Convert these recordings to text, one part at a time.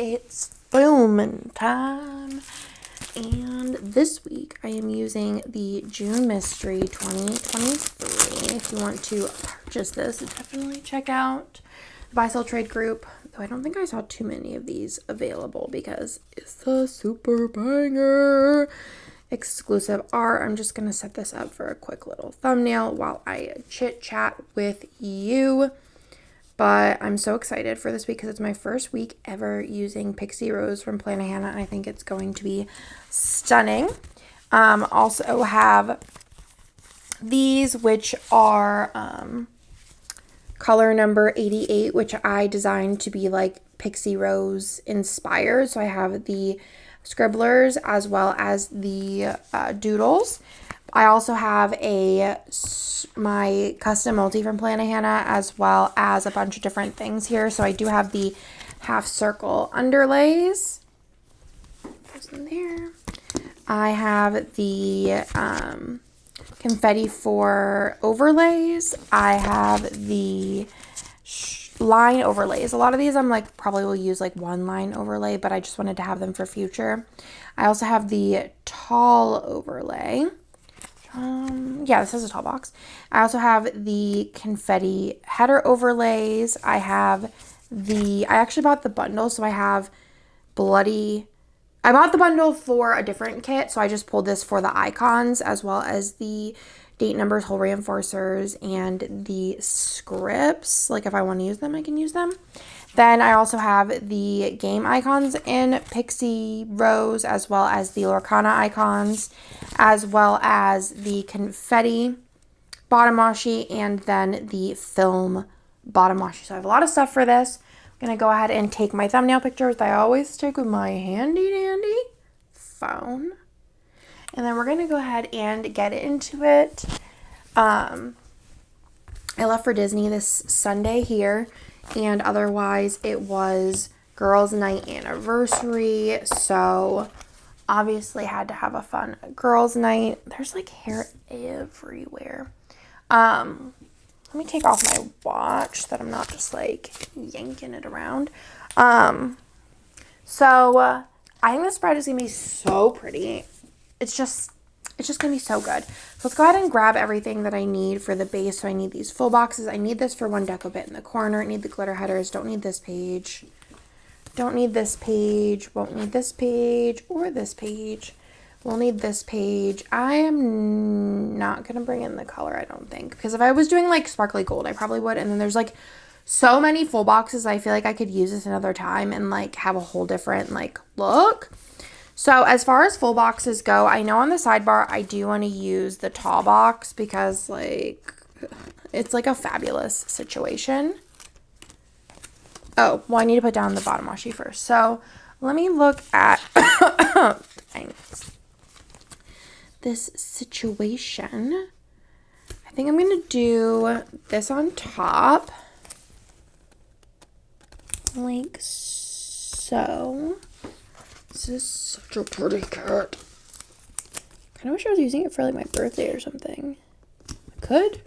it's filming time. And this week I am using the June Mystery 2023. If you want to purchase this, definitely check out the Buy Sell Trade group. Though I don't think I saw too many of these available because it's a super banger. Exclusive art. I'm just going to set this up for a quick little thumbnail while I chit chat with you. But I'm so excited for this week because it's my first week ever using Pixie Rose from Plannahannah, and I think it's going to be stunning. Also have these, which are color number 88, which I designed to be like Pixie Rose inspired. So I have the scribblers as well as the doodles. I also have my custom multi from Plannahannah as well as a bunch of different things here. So I do have the half circle underlays. Goes in there. I have the confetti for overlays. I have the line overlays. A lot of these I'm like probably will use like one line overlay, but I just wanted to have them for future. I also have the tall overlay. Yeah, this is a tall box. I also have the confetti header overlays. I actually bought the bundle, so I have I bought the bundle for a different kit, so I just pulled this for the icons as well as the date numbers, hole reinforcers, and the scripts. Like if I want to use them, I can use them. Then I also have the game icons in Pixie Rose as well as the Lorcana icons, as well as the confetti bottom washi and then the film bottom washi. So I have a lot of stuff for this. I'm going to go ahead and take my thumbnail pictures that I always take with my handy dandy phone. And then we're going to go ahead and get into it. I left for Disney this Sunday here. And otherwise, it was girls' night anniversary. So, obviously, had to have a fun girls' night. There's like hair everywhere. Let me take off my watch so that I'm not just like yanking it around. So, I think the spread is going to be so pretty. It's just going to be so good. So let's go ahead and grab everything that I need for the base. So I need these full boxes. I need this for one deco bit in the corner. I need the glitter headers. Don't need this page. Don't need this page. Won't need this page or this page. We'll need this page. I am not going to bring in the color, I don't think. Because if I was doing like sparkly gold, I probably would. And then there's like so many full boxes. I feel like I could use this another time and like have a whole different like look. So as far as full boxes go, I know on the sidebar I do want to use the tall box because like it's like a fabulous situation. Oh, well I need to put down the bottom washi first. So let me look at this situation. I think I'm going to do this on top. Like so. This is such a pretty cat. I kind of wish I was using it for like my birthday or something. I could.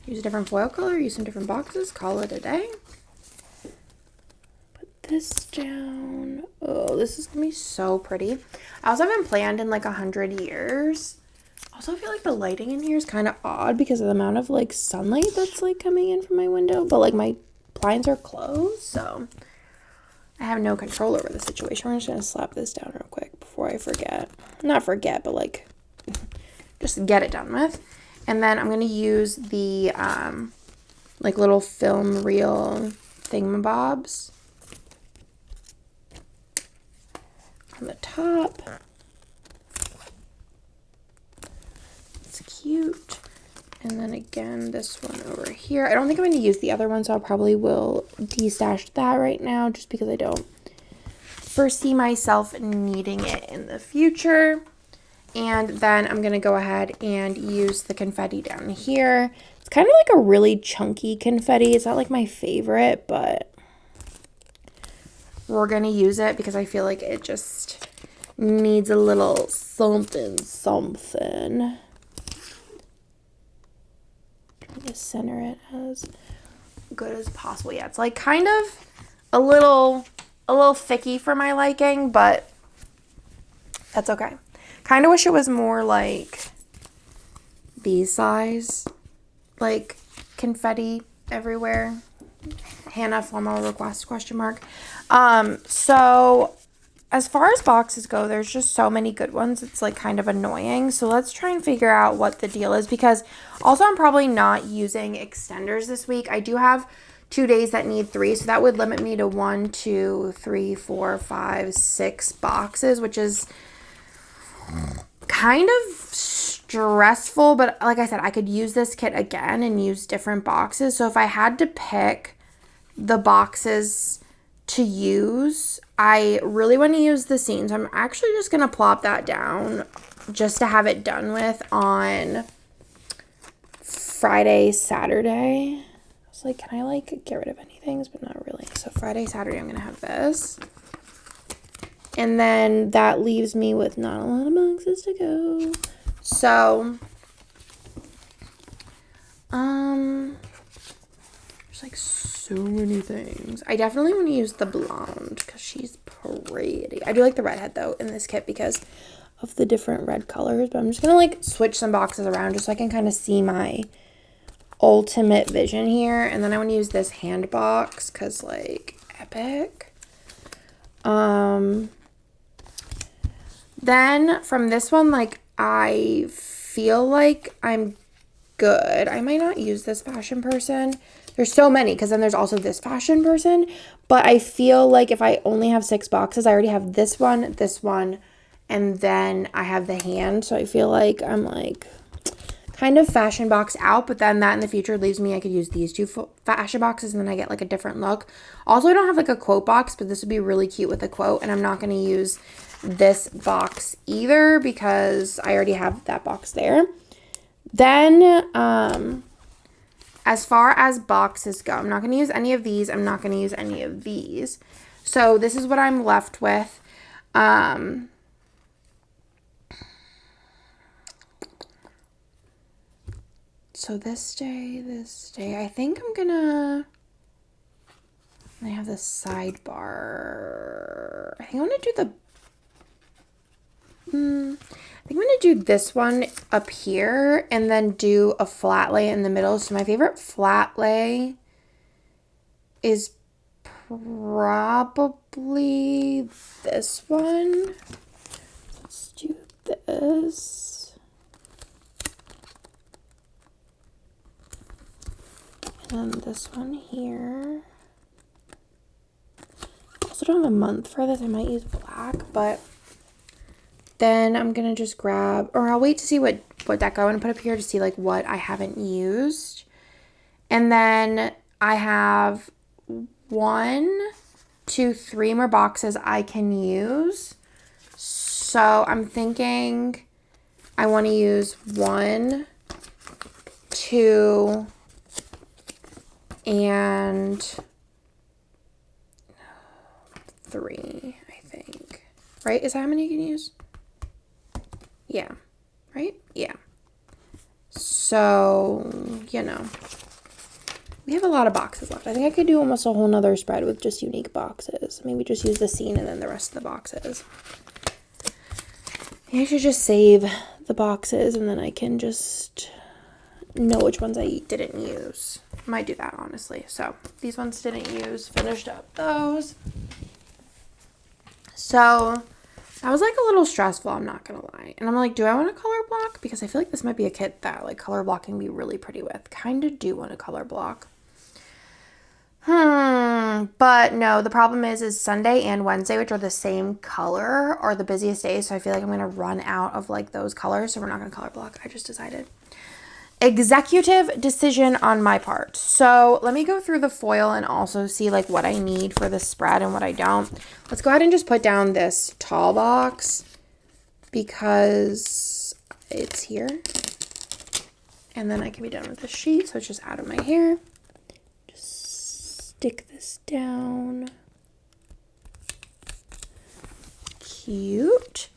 Use a different foil color, use some different boxes, call it a day. Put this down. Oh, this is going to be so pretty. I also haven't planned in like 100 years. Also, I feel like the lighting in here is kind of odd because of the amount of like sunlight that's like coming in from my window. But like my blinds are closed, so I have no control over the situation. We're just going to slap this down real quick before I forget. Not forget, but like just get it done with. And then I'm going to use the like little film reel thingamabobs on the top. It's cute. And then again, this one over here. I don't think I'm going to use the other one, so I probably will destash that right now just because I don't foresee myself needing it in the future. And then I'm going to go ahead and use the confetti down here. It's kind of like a really chunky confetti. It's not like my favorite, but we're going to use it because I feel like it just needs a little something. Just center it as good as possible. Yeah, it's like kind of a little a little thicky for my liking, but that's okay. Kind of wish it was more like these size, like confetti everywhere. Hannah, formal request, question mark. So as far as boxes go, there's just so many good ones. It's like kind of annoying. So let's try and figure out what the deal is, because also I'm probably not using extenders this week. I do have 2 days that need 3, so that would limit me to 1, 2, 3, 4, 5, 6 boxes, which is kind of stressful. But like I said, I could use this kit again and use different boxes. So if I had to pick the boxes to use, I really want to use the scene. So I'm actually just going to plop that down just to have it done with on Friday, Saturday. I was like, can I like get rid of anything? But not really. So Friday, Saturday, I'm going to have this. And then that leaves me with not a lot of boxes to go. So, there's like so many things. I definitely want to use the blonde because she's pretty. I do like the redhead though in this kit because of the different red colors. But I'm just going to like switch some boxes around just so I can kind of see my ultimate vision here. And then I want to use this hand box because like epic. Then from this one, like, I feel like I'm good. I might not use this fashion person. There's so many, because then there's also this fashion person. But I feel like if I only have 6 boxes, I already have this one, and then I have the hand. So I feel like I'm like kind of fashion box out, but then that in the future leaves me, I could use these 2 fashion boxes and then I get like a different look. Also, I don't have like a quote box, but this would be really cute with a quote, and I'm not going to use this box either because I already have that box there. Then, as far as boxes go, I'm not going to use any of these. I'm not going to use any of these. So this is what I'm left with. So this day, I think I'm gonna, I have the sidebar. I think I'm gonna do the, I think I'm gonna do this one up here and then do a flat lay in the middle. So my favorite flat lay is probably this one. Let's do this. And this one here. I also don't have a month for this. I might use black, but then I'm gonna just grab, or I'll wait to see what deck I want to put up here to see like what I haven't used. And then I have 1, 2, 3 more boxes I can use. So I'm thinking I want to use 1, 2, and 3, I think. Right? Is that how many you can use? Yeah. Right? Yeah. So, you know. We have a lot of boxes left. I think I could do almost a whole nother spread with just unique boxes. Maybe just use the scene and then the rest of the boxes. Maybe I should just save the boxes and then I can just know which ones I didn't use. Might do that, honestly. So these ones didn't use. Finished up those. So that was like a little stressful, I'm not gonna lie. And I'm like, do I want a color block? Because I feel like this might be a kit that like color blocking be really pretty with. Kind of do want a color block. But no, the problem is Sunday and Wednesday, which are the same color, are the busiest days. So I feel like I'm gonna run out of like those colors. So we're not gonna color block. I just decided. Executive decision on my part. So let me go through the foil and also see like what I need for the spread and what I don't. Let's go ahead and just put down this tall box because it's here. And then I can be done with the sheet. So it's just out of my hair. Just stick this down. Cute.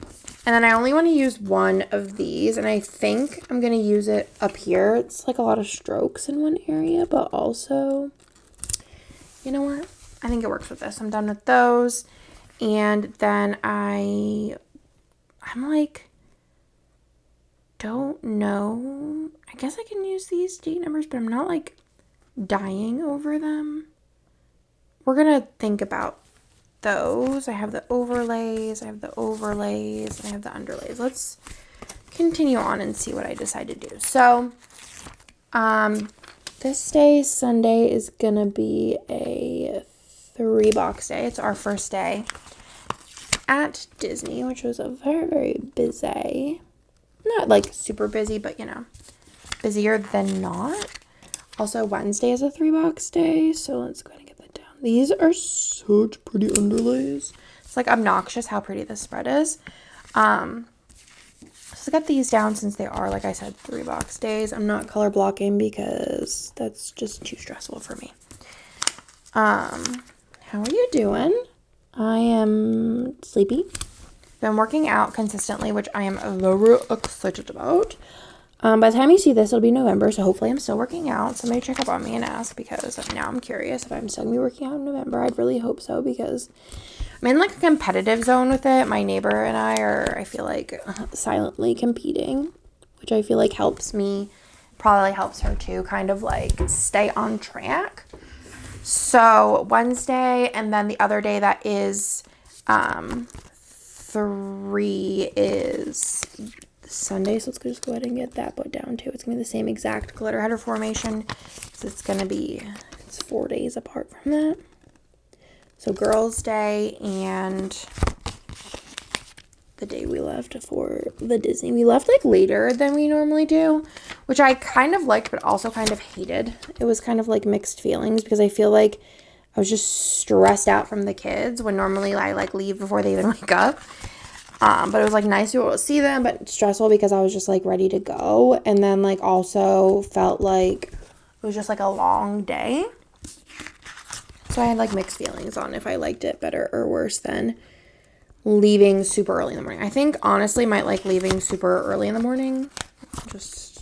And then I only want to use 1 of these, and I think I'm going to use it up here. It's like a lot of strokes in one area, but also, you know what? I think it works with this. I'm done with those. And then I'm like, don't know. I guess I can use these date numbers, but I'm not like dying over them. We're going to think about those. I have the overlays, and I have the underlays. Let's continue on and see what I decide to do. So, this day, Sunday, is going to be a 3-box day. It's our first day at Disney, which was a very, very busy. Not like super busy, but busier than not. Also, Wednesday is a 3-box day, so let's go ahead and get that down. These are such pretty underlays. It's like obnoxious how pretty this spread is. So let's get these down since they are, like I said, 3-box days. I'm not color blocking because that's just too stressful for me. How are you doing? I am sleepy. Been working out consistently, which I am very excited about. By the time you see this, it'll be November, so hopefully I'm still working out. Somebody check up on me and ask, because now I'm curious if I'm still going to be working out in November. I'd really hope so, because I'm in like a competitive zone with it. My neighbor and I feel like, silently competing, which I feel like helps me, probably helps her too, kind of like stay on track. So Wednesday, and then the other day that is 3 is Sunday, so let's just go ahead and get that put down too. It's going to be the same exact glitter header formation, so it's 4 days apart from that. So Girls' Day and the day we left for the Disney. We left like later than we normally do, which I kind of liked, but also kind of hated. It was kind of like mixed feelings because I feel like I was just stressed out from the kids when normally I like leave before they even wake up. But it was like nice to be able to see them, but stressful because I was just like ready to go. And then like also felt like it was just like a long day. So I had like mixed feelings on if I liked it better or worse than leaving super early in the morning. I think honestly might like leaving super early in the morning. That's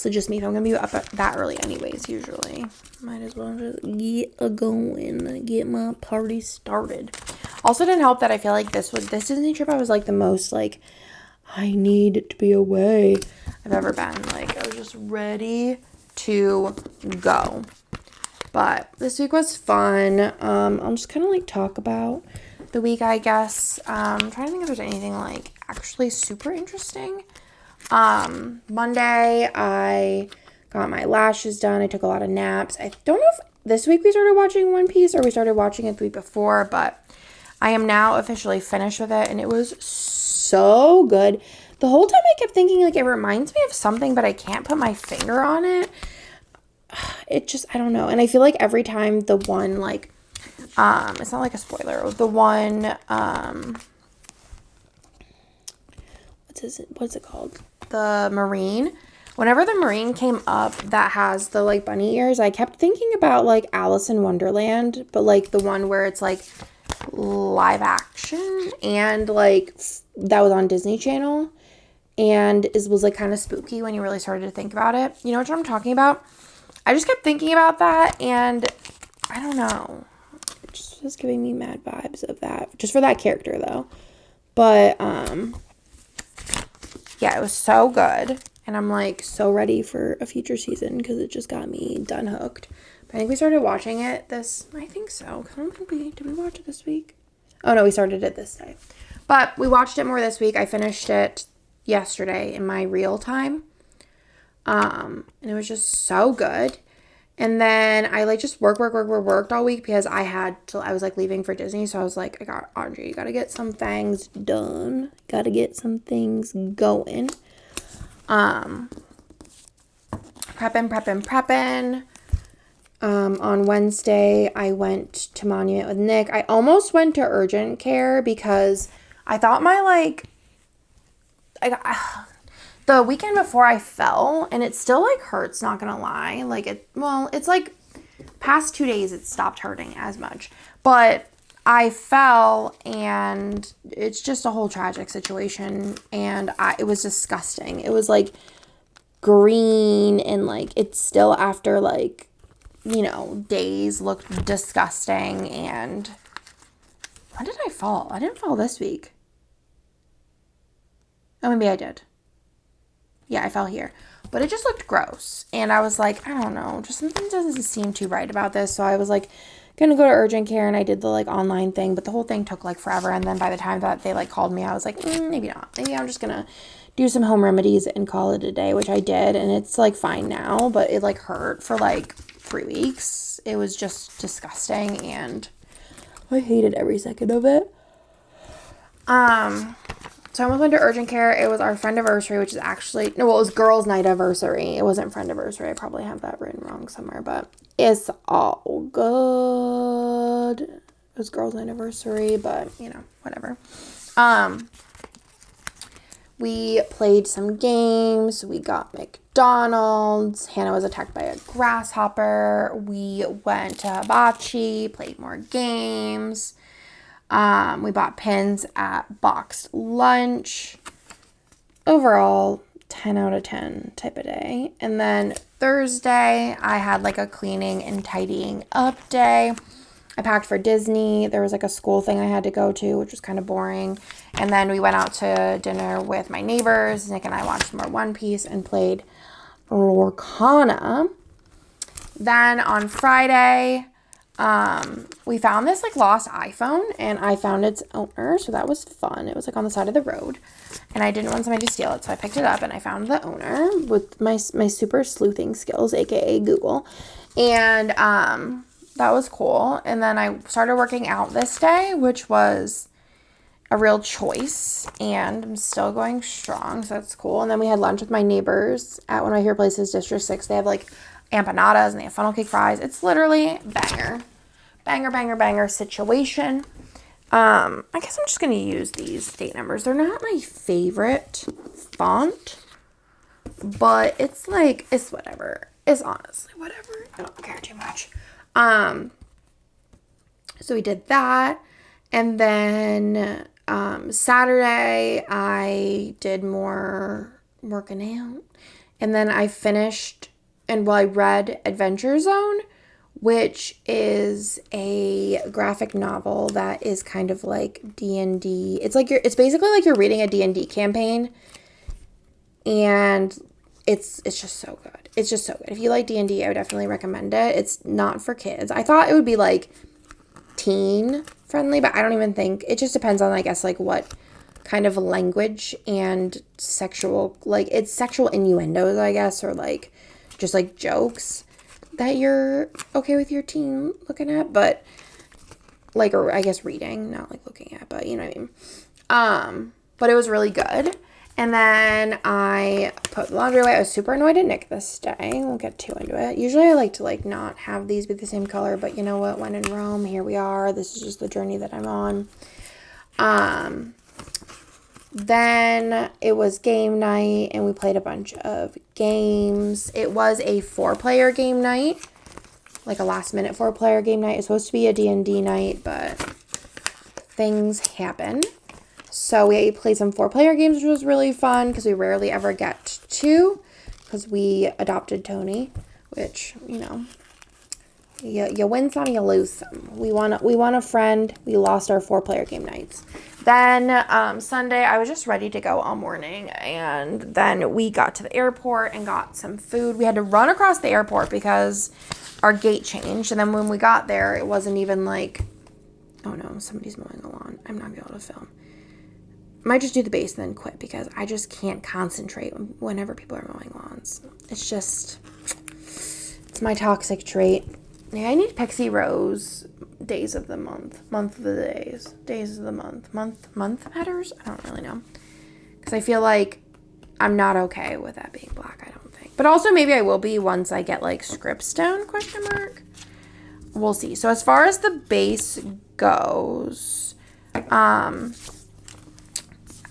just me. If I'm going to be up at that early anyways, usually. Might as well just get going, get my party started. Also didn't help that I feel like this Disney trip I was like the most like, I need to be away I've ever been. Like I was just ready to go. But this week was fun. I'll just kind of like talk about the week, I guess. I'm trying to think if there's anything like actually super interesting. Monday, I got my lashes done. I took a lot of naps. I don't know if this week we started watching One Piece or we started watching it the week before, but I am now officially finished with it, and it was so good. The whole time I kept thinking, like, it reminds me of something, but I can't put my finger on it. It just, I don't know. And I feel like every time the one, like, it's not like a spoiler. The one, what's it called? The Marine. Whenever the Marine came up that has the, like, bunny ears, I kept thinking about, like, Alice in Wonderland, but, like, the one where it's, like, live action, and, like, that was on Disney Channel, and it was, like, kind of spooky when you really started to think about it. You know what I'm talking about? I just kept thinking about that, and I don't know. It just was giving me mad vibes of that. Just for that character, though. But, yeah, it was so good. And I'm, like, so ready for a future season because it just got me done hooked. But I think we started watching it I think so. I don't think did we watch it this week? Oh, no, we started it this day. But we watched it more this week. I finished it yesterday in my real time. And it was just so good. And then I like just worked all week because I was like leaving for Disney. So I was like, Andrea, you gotta get some things done. Gotta get some things going. Prepping. On Wednesday, I went to Monument with Nick. I almost went to urgent care because I thought the weekend before I fell, and it still, like, hurts, not gonna lie. Like, it's, like, past 2 days it stopped hurting as much. But I fell, and it's just a whole tragic situation, and it was disgusting. It was, like, green, and, like, it's still after, like, days looked disgusting. And when did I fall? I didn't fall this week. Oh, maybe I did. Yeah, I fell here. But it just looked gross. And I was like, I don't know, just something doesn't seem too right about this. So I was like, gonna go to urgent care, and I did the like online thing, but the whole thing took like forever. And then by the time that they like called me, I was like, maybe not. Maybe I'm just gonna do some home remedies and call it a day, which I did. And it's like fine now, but it like hurt for like 3 weeks. It was just disgusting, and I hated every second of it. So I almost went to urgent care. It was our friendiversary, which is actually, no, well, it was girls' night anniversary. It wasn't friendiversary. I probably have that written wrong somewhere, but it's all good. It was girls' night anniversary, but, whatever. We played some games. We got McDonald's. Hannah was attacked by a grasshopper. We went to Hibachi, played more games. We bought pins at Boxed Lunch. Overall, 10 out of 10 type of day. And then Thursday, I had like a cleaning and tidying up day. I packed for Disney. There was like a school thing I had to go to, which was kind of boring. And then we went out to dinner with my neighbors. Nick and I watched more One Piece and played Lorcana. Then on Friday, we found this like lost iPhone, and I found its owner, so that was fun. It was like on the side of the road, and I didn't want somebody to steal it, so I picked it up, and I found the owner with my super sleuthing skills, aka Google, and that was cool. And then I started working out this day, which was a real choice, and I'm still going strong, so that's cool. And then we had lunch with my neighbors at one of my favorite places, District 6. They have like empanadas and they have funnel cake fries. It's literally banger situation. I guess I'm just gonna use these date numbers. They're not my favorite font, but it's like, it's whatever. It's honestly whatever. I don't care too much. So we did that, and then Saturday I did more working out, and then I finished, and I read Adventure Zone, which is a graphic novel that is kind of like D&D. It's basically like you're reading a D&D campaign, and it's just so good. It's just so good. If you like D&D, I would definitely recommend it. It's not for kids. I thought it would be like teen friendly, but I don't even think, it just depends on, I guess, like what kind of language and sexual, like it's sexual innuendos, I guess, or like just like jokes that you're okay with your teen looking at, but like, or I guess reading, not like looking at, but you know what I mean. But it was really good. And then I put the laundry away. I was super annoyed at Nick this day. I won't get too into it. Usually I like to like not have these be the same color, but you know what? When in Rome, here we are. This is just the journey that I'm on. Then it was game night, and we played a bunch of games. It was a 4-player game night, like a last minute 4-player game night. It's supposed to be a D&D night, but things happen. So we played some 4-player games, which was really fun because we rarely ever get to, because we adopted Tony, which, you know, you win some, you lose some. We won a friend. We lost our 4-player game nights. Then Sunday, I was just ready to go all morning, and then we got to the airport and got some food. We had to run across the airport because our gate changed, and then when we got there, it wasn't even like, oh no, somebody's mowing the lawn. I'm not going to be able to film. Might just do the base and then quit because I just can't concentrate whenever people are mowing lawns. It's my toxic trait. Yeah, I need Pixie Rose days of the month of the days of the month matters. I don't really know, because I feel like I'm not okay with that being black. I don't think, but also maybe I will be once I get like Scripstone ? We'll see. So as far as the base goes,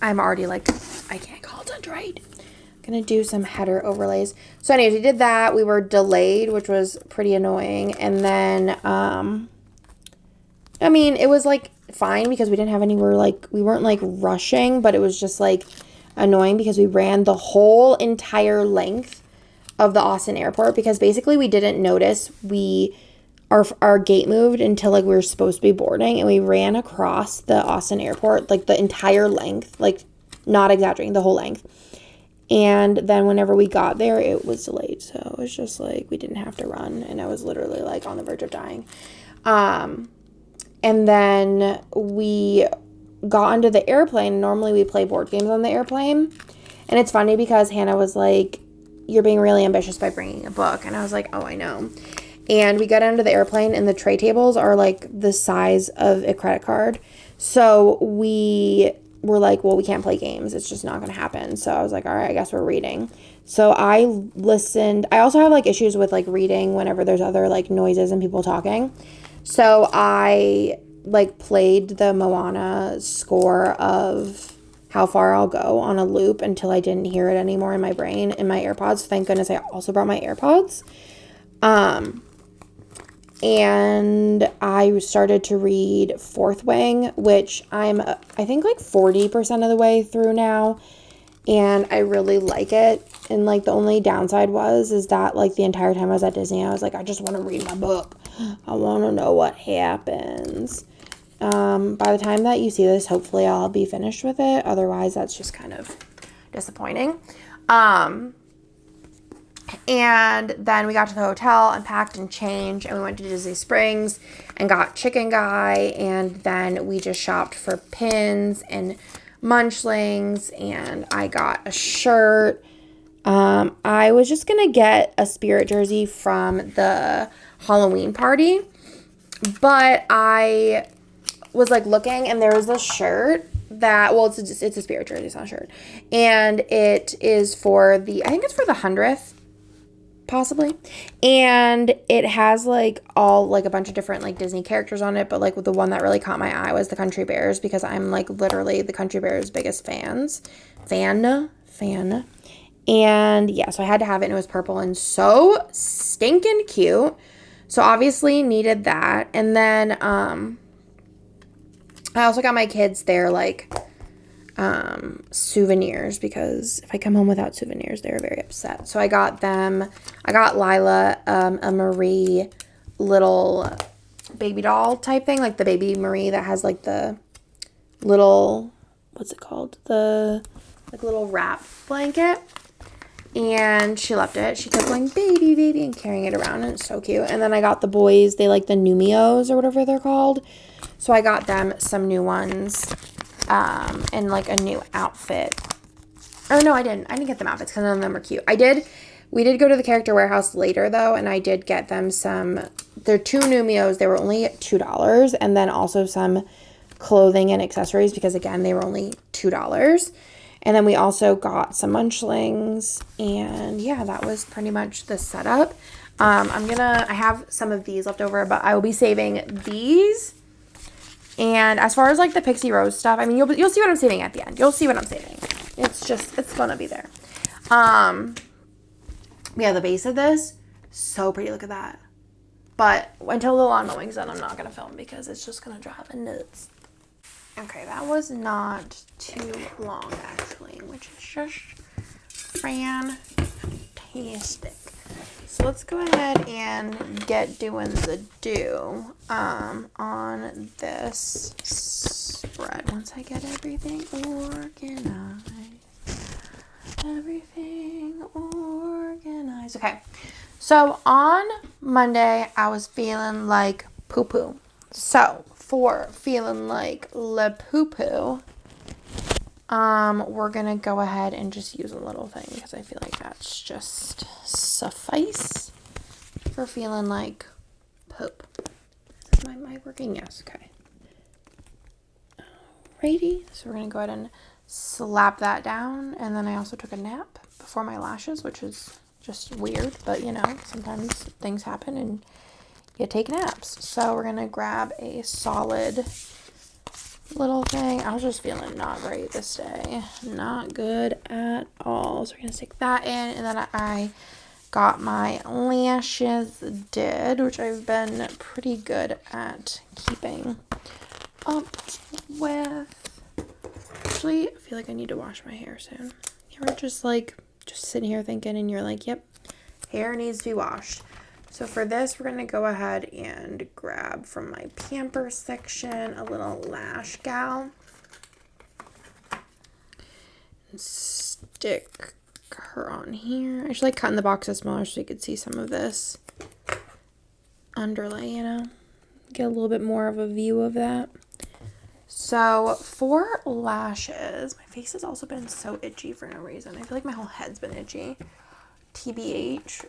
I'm already like, I can't call it done right. I'm going to do some header overlays. So anyways, we did that. We were delayed, which was pretty annoying. And then, I mean, it was like fine because we didn't have anywhere, like, we weren't like rushing, but it was just like annoying because we ran the whole entire length of the Austin airport, because basically we didn't notice our gate moved until like we were supposed to be boarding, and we ran across the Austin airport, like the entire length, like not exaggerating, the whole length. And then whenever we got there, it was delayed. So it was just like we didn't have to run, and I was literally like on the verge of dying. And then we got onto the airplane. Normally we play board games on the airplane. And it's funny because Hannah was like, "You're being really ambitious by bringing a book." And I was like, "Oh, I know." And we got onto the airplane, and the tray tables are like the size of a credit card. So we were like, well, we can't play games. It's just not going to happen. So I was like, all right, I guess we're reading. So I listened. I also have like issues with like reading whenever there's other like noises and people talking. So I like played the Moana score of How Far I'll Go on a loop until I didn't hear it anymore in my brain, in my AirPods. Thank goodness I also brought my AirPods. And I started to read Fourth Wing, which I think like 40% of the way through now. And I really like it. And like the only downside is that like the entire time I was at Disney, I was like, I just want to read my book. I want to know what happens. By the time that you see this, hopefully I'll be finished with it. Otherwise, that's just kind of disappointing. And then we got to the hotel and packed and changed, and we went to Disney Springs and got Chicken Guy, and then we just shopped for pins and munchlings, and I got a shirt. I was just gonna get a Spirit jersey from the Halloween party, but I was like looking, and there was a shirt that, well, it's a Spirit jersey, it's not a shirt, and it is for I think it's for the 100th, possibly, and it has like all like a bunch of different like Disney characters on it, but like the one that really caught my eye was the Country Bears, because I'm like literally the Country Bears biggest fan. And yeah, so I had to have it, and it was purple and so stinking cute, so obviously needed that. And then I also got my kids their like souvenirs, because if I come home without souvenirs, they're very upset. So I got Lila a Marie little baby doll type thing, like the baby Marie that has like the little, what's it called, the like little wrap blanket, and she loved it. She kept going baby and carrying it around, and it's so cute. And then I got the boys, they like the Numios or whatever they're called, so I got them some new ones, and like a new outfit. Or no, I didn't get them outfits because none of them were cute. We did go to the Character Warehouse later though, and I did get them they're two Numios. They were only $2, and then also some clothing and accessories, because again, they were only $2. And then we also got some munchlings, and yeah, that was pretty much the setup. I have some of these left over, but I will be saving these. And as far as like the Pixie Rose stuff, I mean, you'll see what I'm saving at the end. You'll see what I'm saving. It's gonna be there. Yeah, the base of this, so pretty. Look at that. But until the lawn mowing's done, I'm not gonna film, because it's just gonna drive me nuts. Okay, that was not too long actually, which is just fantastic. So let's go ahead and get doing the do on this spread. Once I get everything organized. Okay, so on Monday, I was feeling like poo-poo. So for feeling like le poo-poo, we're gonna go ahead and just use a little thing, because I feel like that's just suffice for feeling like poop. Is my mic working? Yes, okay. Alrighty, so we're gonna go ahead and slap that down. And then I also took a nap before my lashes, which is just weird, but you know, sometimes things happen and you take naps. So we're gonna grab a solid little thing. I was just feeling not great this day, not good at all. So we're gonna stick that in, and then I got my lashes did, which I've been pretty good at keeping up with. Actually, I feel like I need to wash my hair soon. You ever just sitting here thinking, and you're like, yep, hair needs to be washed. So for this, we're going to go ahead and grab from my pamper section a little Lash Gal. And stick her on here. I should like cutting the boxes smaller so you could see some of this underlay, you know, get a little bit more of a view of that. So for lashes, my face has also been so itchy for no reason. I feel like my whole head's been itchy. TBH,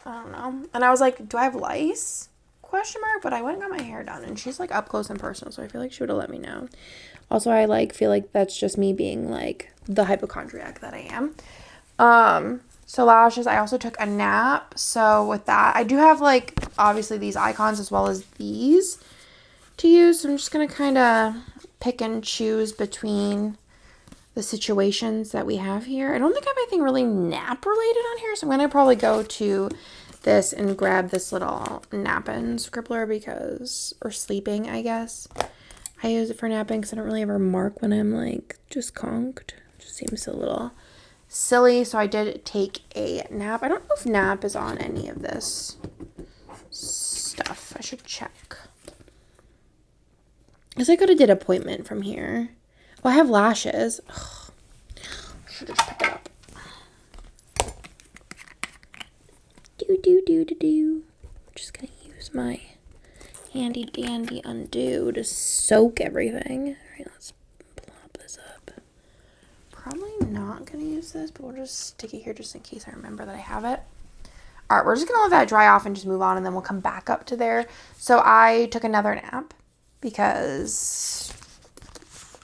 I don't know. And I was like, do I have lice? Question mark. But I went and got my hair done, and she's like up close and personal, so I feel like she would have let me know. Also, I like feel like that's just me being like the hypochondriac that I am. So lashes, I also took a nap. So with that, I do have like obviously these icons as well as these to use. So I'm just going to kind of pick and choose between the situations that we have here. I don't think I have anything really nap related on here. So I'm going to probably go to this and grab this little napping scribbler because, or sleeping, I guess. I use it for napping because I don't really ever mark when I'm like just conked. It just seems a little silly. So I did take a nap. I don't know if nap is on any of this stuff. I should check. Because I could have did appointment from here. Oh, I have lashes. Ugh. I should just pick it up. I'm just going to use my handy dandy undo to soak everything. All right, let's plop this up. Probably not going to use this, but we'll just stick it here just in case I remember that I have it. All right, we're just going to let that dry off and just move on, and then we'll come back up to there. So I took another nap because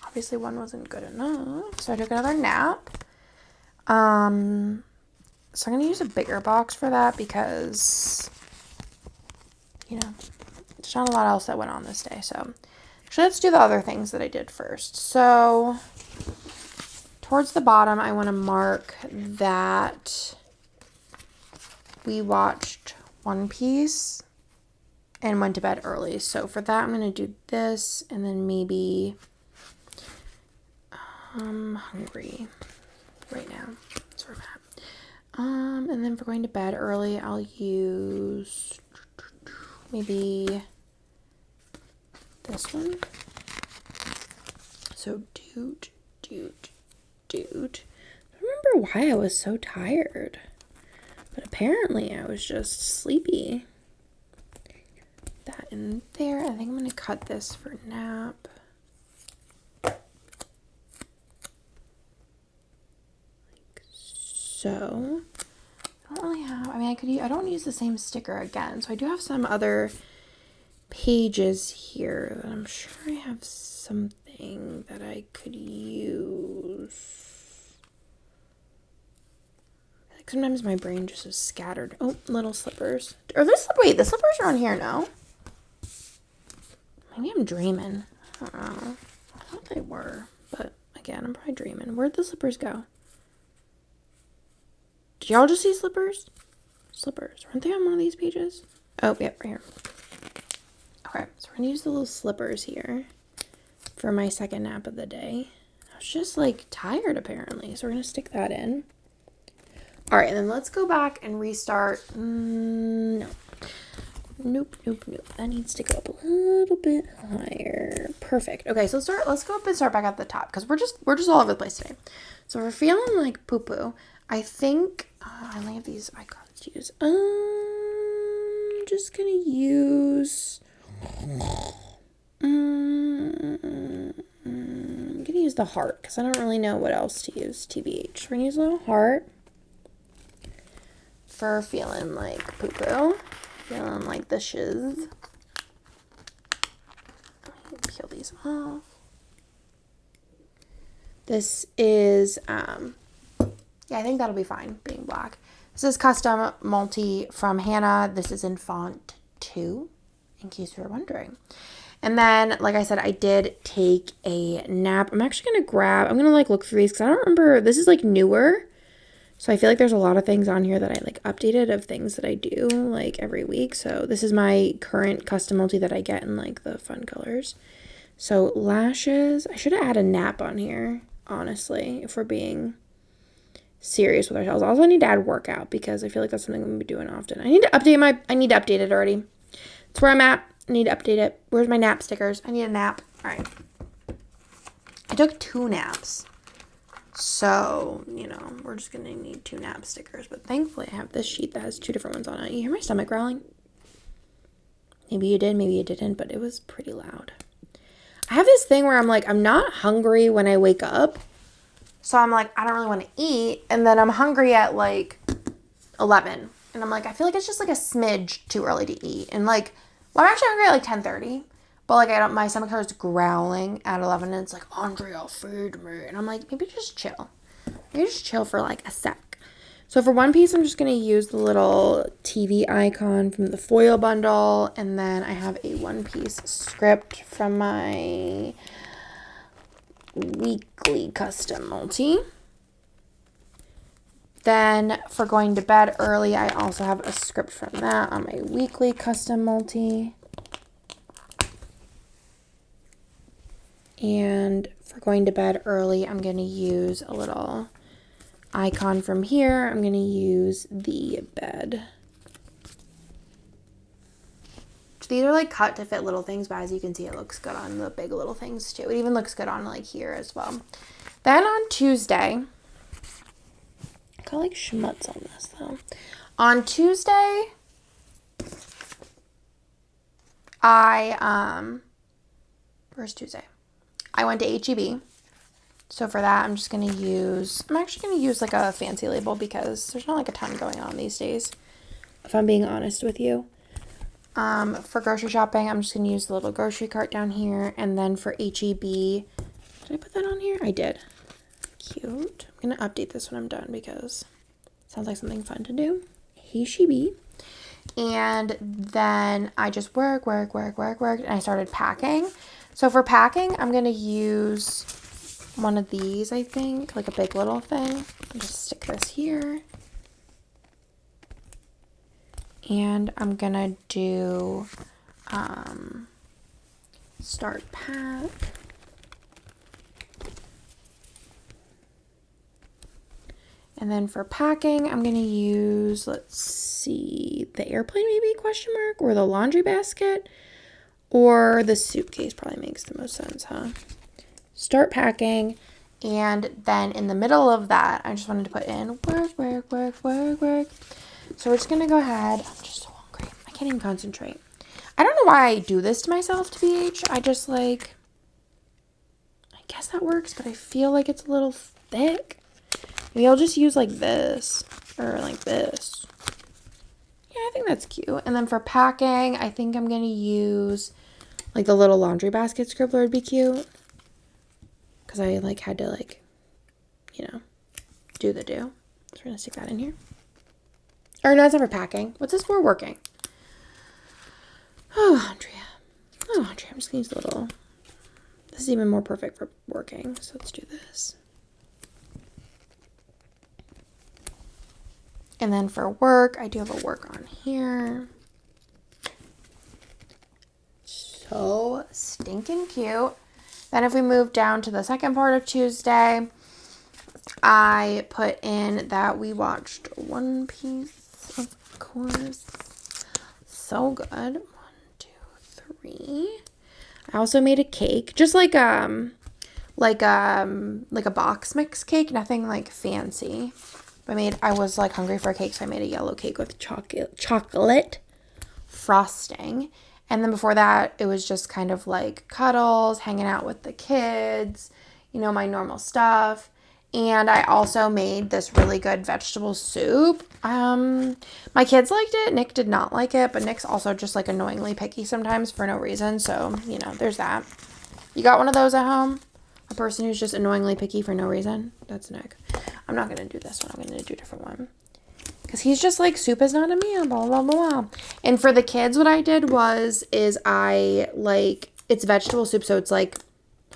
obviously one wasn't good enough. So I took another nap. So I'm going to use a bigger box for that because, you know, there's not a lot else that went on this day. So actually, let's do the other things that I did first. So towards the bottom, I want to mark that we watched One Piece and went to bed early. So for that, I'm going to do this and then maybe I'm hungry right now. That's where I'm at. And then for going to bed early, I'll use maybe this one. So doot. I don't remember why I was so tired, but apparently I was just sleepy. That in there. I think I'm going to cut this for nap. Like so. I don't really have, I mean, I don't use the same sticker again. So I do have some other pages here that I'm sure I have something that I could use. Like sometimes my brain just is scattered. Oh, little slippers. Are this, wait, the slippers are on here now? Maybe I'm dreaming. I don't know. I thought they were, but again, I'm probably dreaming. Where'd the slippers go? Did y'all just see slippers? Slippers. Aren't they on one of these pages? Oh, yep, right here. Okay, so we're going to use the little slippers here for my second nap of the day. I was just, like, tired, apparently, so we're going to stick that in. All right, and then let's go back and restart. No. Nope. That needs to go up a little bit higher. Perfect. Okay, so let's go up and start back at the top because we're just all over the place today. So we're feeling like poo-poo. I think I only have these icons to use. I'm just gonna use. I'm gonna use the heart because I don't really know what else to use. TBH. So we're gonna use a little heart for feeling like poo-poo. Feeling like the shiz. Peel these off. This is, yeah, I think that'll be fine being black. This is custom multi from Hannah. This is in font 2, in case you were wondering. And then, like I said, I did take a nap. I'm actually going to I'm going to like look through these because I don't remember. This is like newer. So I feel like there's a lot of things on here that I like updated of things that I do like every week. So this is my current custom multi that I get in like the fun colors. So lashes, I should have had a nap on here, honestly, if we're being serious with ourselves. Also, I need to add workout because I feel like that's something I'm going to be doing often. I need to update it already. That's where I'm at. I need to update it. Where's my nap stickers? I need a nap. All right. I took 2 naps. So, we're just going to need 2 nap stickers. But thankfully, I have this sheet that has 2 different ones on it. You hear my stomach growling? Maybe you did, maybe you didn't, but it was pretty loud. I have this thing where I'm like, I'm not hungry when I wake up. So I'm like, I don't really want to eat. And then I'm hungry at like 11. And I'm like, I feel like it's just like a smidge too early to eat. And like, well, I'm actually hungry at like 10:30. But like, my stomach starts growling at 11. And it's like, Andrea, feed me. And I'm like, maybe just chill. Maybe just chill for like a sec. So for one piece, I'm just going to use the little TV icon from the foil bundle. And then I have a one-piece script from my weekly custom multi. Then for going to bed early, I also have a script from that on my weekly custom multi. And for going to bed early, I'm going to use a little icon from here. I'm going to use the bed. These are like cut to fit little things, but as you can see, it looks good on the big little things too. It even looks good on like here as well. Then on Tuesday, I got like schmutz on this though. On Tuesday, where's Tuesday? I went to H-E-B. So for that, I'm actually going to use like a fancy label because there's not like a ton going on these days, if I'm being honest with you. For grocery shopping, I'm just going to use the little grocery cart down here. And then for H-E-B, did I put that on here? I did. Cute. I'm going to update this when I'm done because it sounds like something fun to do. H-E-B. And then I just worked, and I started packing. So for packing, I'm going to use one of these, I think, like a big little thing. I'll just stick this here. And I'm going to do start pack. And then for packing, I'm going to use, let's see, the airplane maybe, question mark, or the laundry basket, or the suitcase probably makes the most sense, huh? Start packing, and then in the middle of that, I just wanted to put in work. So we're just going to go ahead. I'm just so hungry. I can't even concentrate. I don't know why I do this to myself, TBH. I just like, I guess that works, but I feel like it's a little thick. Maybe I'll just use like this or like this. Yeah, I think that's cute. And then for packing, I think I'm going to use like the little laundry basket scribbler would be cute. Because I like had to like, do the do. So we're going to stick that in here. Or no, it's not for packing. What's this for? Working. Oh, Andrea. I'm just going to use the little. This is even more perfect for working. So let's do this. And then for work, I do have a work on here. So stinking cute. Then if we move down to the second part of Tuesday, I put in that we watched One Piece, of course. So good. 1, 2, 3. I also made a cake, just like a box mix cake, nothing like fancy. I was like hungry for a cake, so I made a yellow cake with chocolate frosting. And then before that, it was just kind of like cuddles, hanging out with the kids, my normal stuff. And I also made this really good vegetable soup. My kids liked it. Nick did not like it, but Nick's also just like annoyingly picky sometimes for no reason. So, there's that. You got one of those at home? A person who's just annoyingly picky for no reason? That's Nick. I'm not going to do this one. I'm going to do a different one. Because he's just like, soup is not a meal, blah, blah, blah. And for the kids, what I did it's vegetable soup. So it's like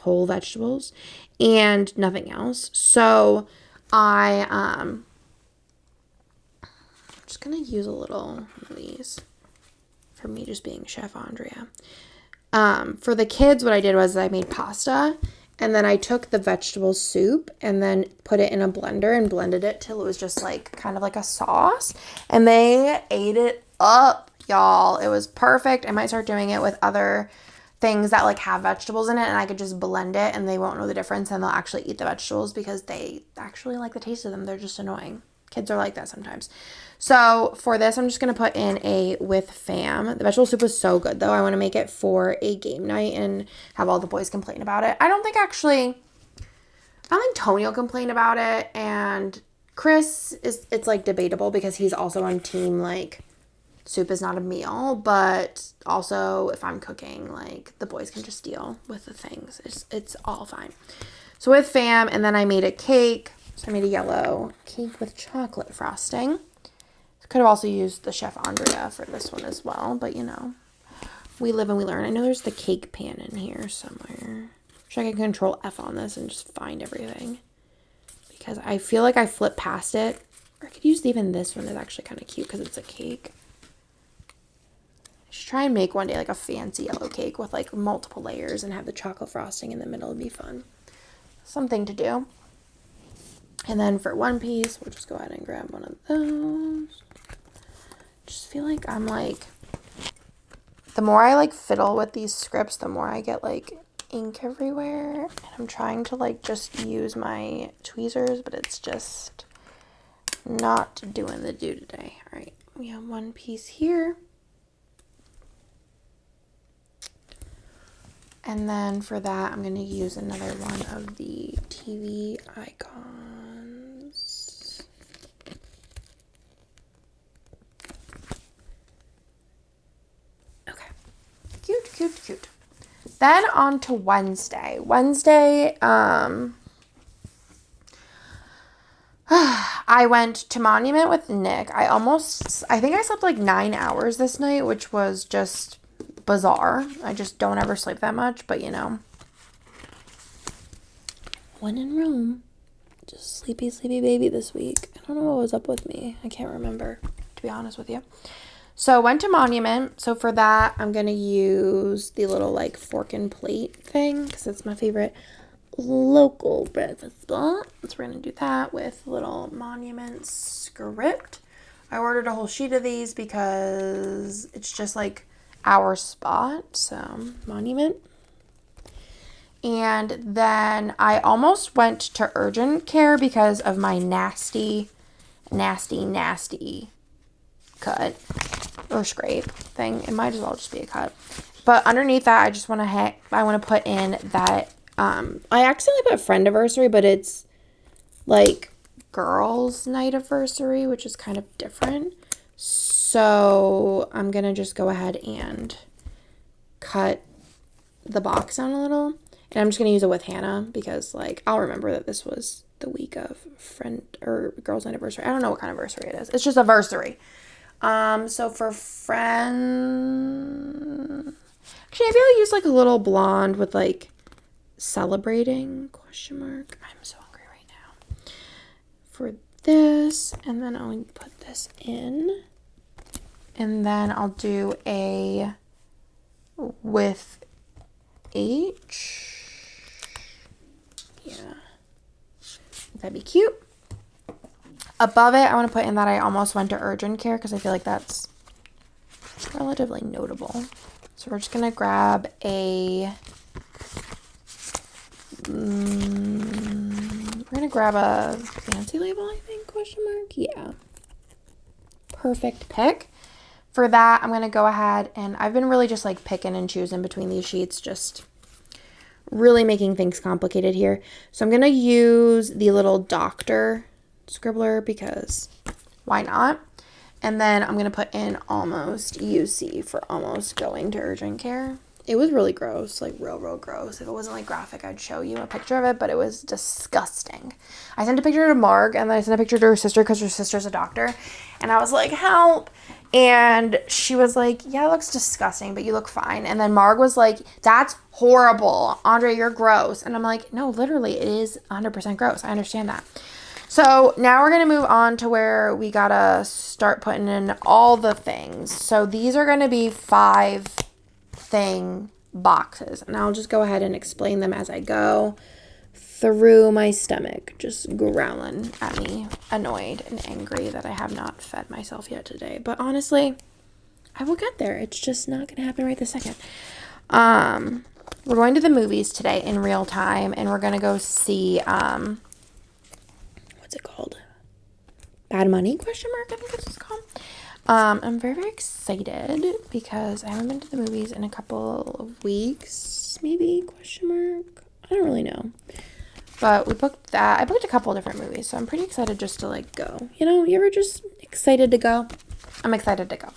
whole vegetables and nothing else. So I'm just going to use a little of these for me just being Chef Andrea. For the kids, what I did was I made pasta. And then I took the vegetable soup and then put it in a blender and blended it till it was just like kind of like a sauce. And they ate it up, y'all. It was perfect. I might start doing it with other things that like have vegetables in it, and I could just blend it and they won't know the difference, and they'll actually eat the vegetables because they actually like the taste of them. They're just annoying. Kids are like that sometimes. So for this, I'm just going to put in a with fam. The vegetable soup was so good, though. I want to make it for a game night and have all the boys complain about it. I don't think Tony will complain about it. And Chris, it's like debatable because he's also on team, like, soup is not a meal. But also, if I'm cooking, like, the boys can just deal with the things. It's all fine. So with fam, and then I made a cake. So I made a yellow cake with chocolate frosting. Could have also used the Chef Andrea for this one as well, but you know, we live and we learn. I know there's the cake pan in here somewhere. Wish I could control F on this and just find everything, because I feel like I flipped past it. Or I could use even this one. That's actually kind of cute because it's a cake. I should try and make one day like a fancy yellow cake with like multiple layers and have the chocolate frosting in the middle. It'd be fun. Something to do. And then for one piece, we'll just go ahead and grab one of those. Just feel like I'm like, the more I like fiddle with these scripts, the more I get like ink everywhere. And I'm trying to like just use my tweezers, but it's just not doing the do today. All right, we have one piece here. And then for that, I'm going to use another one of the TV icons. Cute. Then on to Wednesday. I went to Monument with Nick. I think I slept like 9 hours this night, which was just bizarre. I just don't ever sleep that much, but you know. When in Rome, just sleepy baby this week. I don't know what was up with me. I can't remember, to be honest with you. So went to Monument. So for that, I'm going to use the little like fork and plate thing because it's my favorite local breakfast spot. So we're going to do that with little Monument script. I ordered a whole sheet of these because it's just like our spot. So Monument. And then I almost went to urgent care because of my nasty cut or scrape thing. It might as well just be a cut. But underneath that, I just want to put in that I accidentally put friendiversary, but it's like girls' night anniversary, which is kind of different. So I'm gonna just go ahead and cut the box down a little, and I'm just gonna use it with Hannah because like I'll remember that this was the week of friend or girls' night anniversary. I don't know what kind of anniversary it is. It's just anniversary. So for friend, actually maybe I'll use like a little blonde with like celebrating question mark. I'm so hungry right now. For this, and then I'll put this in, and then I'll do a with H. Yeah, that'd be cute. Above it, I want to put in that I almost went to urgent care because I feel like that's relatively notable. So we're just going to grab a... we're going to grab a fancy label, I think, question mark. Yeah. Perfect pick. For that, I'm going to go ahead and I've been really just like picking and choosing between these sheets, just really making things complicated here. So I'm going to use the little doctor scribbler because why not? And then I'm going to put in almost UC for almost going to urgent care. It was really gross, like real gross. If it wasn't like graphic, I'd show you a picture of it, but it was disgusting. I sent a picture to Marg, and then I sent a picture to her sister because her sister's a doctor. And I was like, help. And she was like, yeah, it looks disgusting, but you look fine. And then Marg was like, that's horrible. Andrea, you're gross. And I'm like, no, literally, it is 100% gross. I understand that. So now we're going to move on to where we got to start putting in all the things. So these are going to be 5-thing boxes. And I'll just go ahead and explain them as I go through my stomach, just growling at me, annoyed and angry that I have not fed myself yet today. But honestly, I will get there. It's just not going to happen right this second. We're going to the movies today in real time, and we're going to go see, what's it called? Bad Money, question mark, I think that's what it's called. I'm very, very excited because I haven't been to the movies in a couple of weeks, maybe, question mark. I don't really know. But we booked that. I booked a couple of different movies, so I'm pretty excited just to, like, go. You know, you ever just excited to go? I'm excited to go.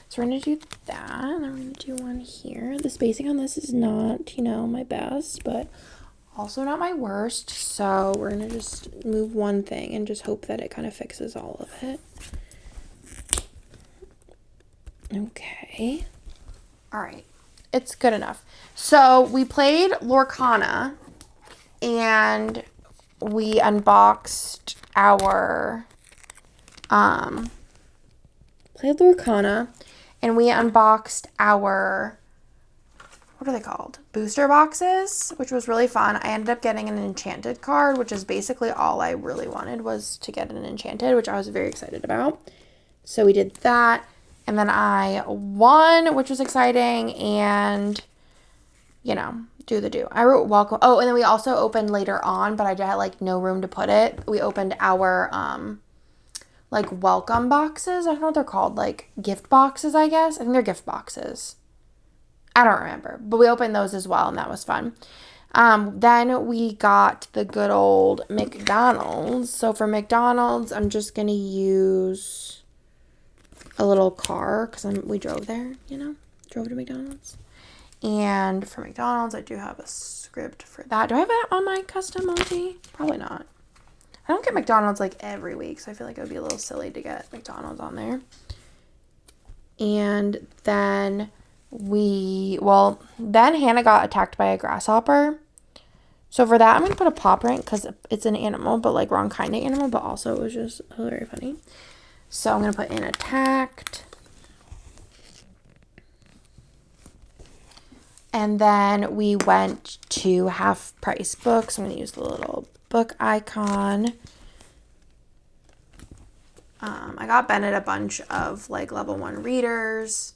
So we're going to do that, and then we're going to do one here. The spacing on this is not, you know, my best, but also not my worst. So we're going to just move one thing and just hope that it kind of fixes all of it. Okay. All right. It's good enough. So we played Lorcana, and we unboxed our, played Lorcana, and we unboxed our, what are they called? Booster boxes, which was really fun. I ended up getting an enchanted card, which is basically all I really wanted was to get an enchanted, which I was very excited about. So we did that, and then I won, which was exciting, and, you know, do. I wrote welcome. Oh, and then we also opened later on, but I had, like, no room to put it. We opened our, like, welcome boxes. I don't know what they're called. Like, gift boxes, I guess. I think they're gift boxes. I don't remember. But we opened those as well, and that was fun. Then we got the good old McDonald's. So for McDonald's, I'm just going to use a little car because we drove there, you know. Drove to McDonald's. And for McDonald's, I do have a script for that. Do I have that on my custom multi? Probably not. I don't get McDonald's, like, every week, so I feel like it would be a little silly to get McDonald's on there. And then then Hannah got attacked by a grasshopper. So for that, I'm going to put a paw print because it's an animal, but, like, wrong kind of animal, but also it was just very funny. So I'm going to put in attacked. And then we went to Half Price Books. I'm going to use the little book icon. I got Bennett a bunch of, like, level 1 readers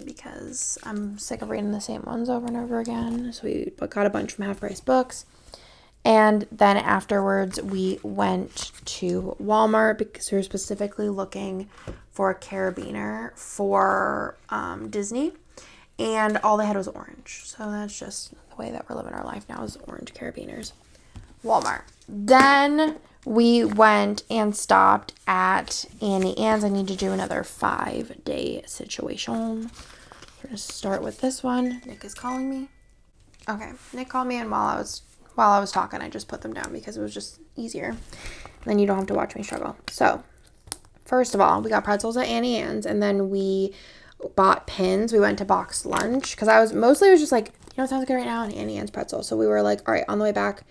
because I'm sick of reading the same ones over and over again. So we got a bunch from Half Price Books. And then afterwards, we went to Walmart because we were specifically looking for a carabiner for Disney. And all they had was orange. So that's just the way that we're living our life now is orange carabiners. Walmart. Then we went and stopped at Annie Ann's. I need to do another 5-day situation. We're going to start with this one. Nick is calling me. Okay. Nick called me, and while I was talking, I just put them down because it was just easier. Then you don't have to watch me struggle. So, first of all, we got pretzels at Annie Ann's, and then we bought pins. We went to Box Lunch because I was just like, you know, it sounds good right now, and Annie Ann's pretzel. So we were like, all right, on the way back,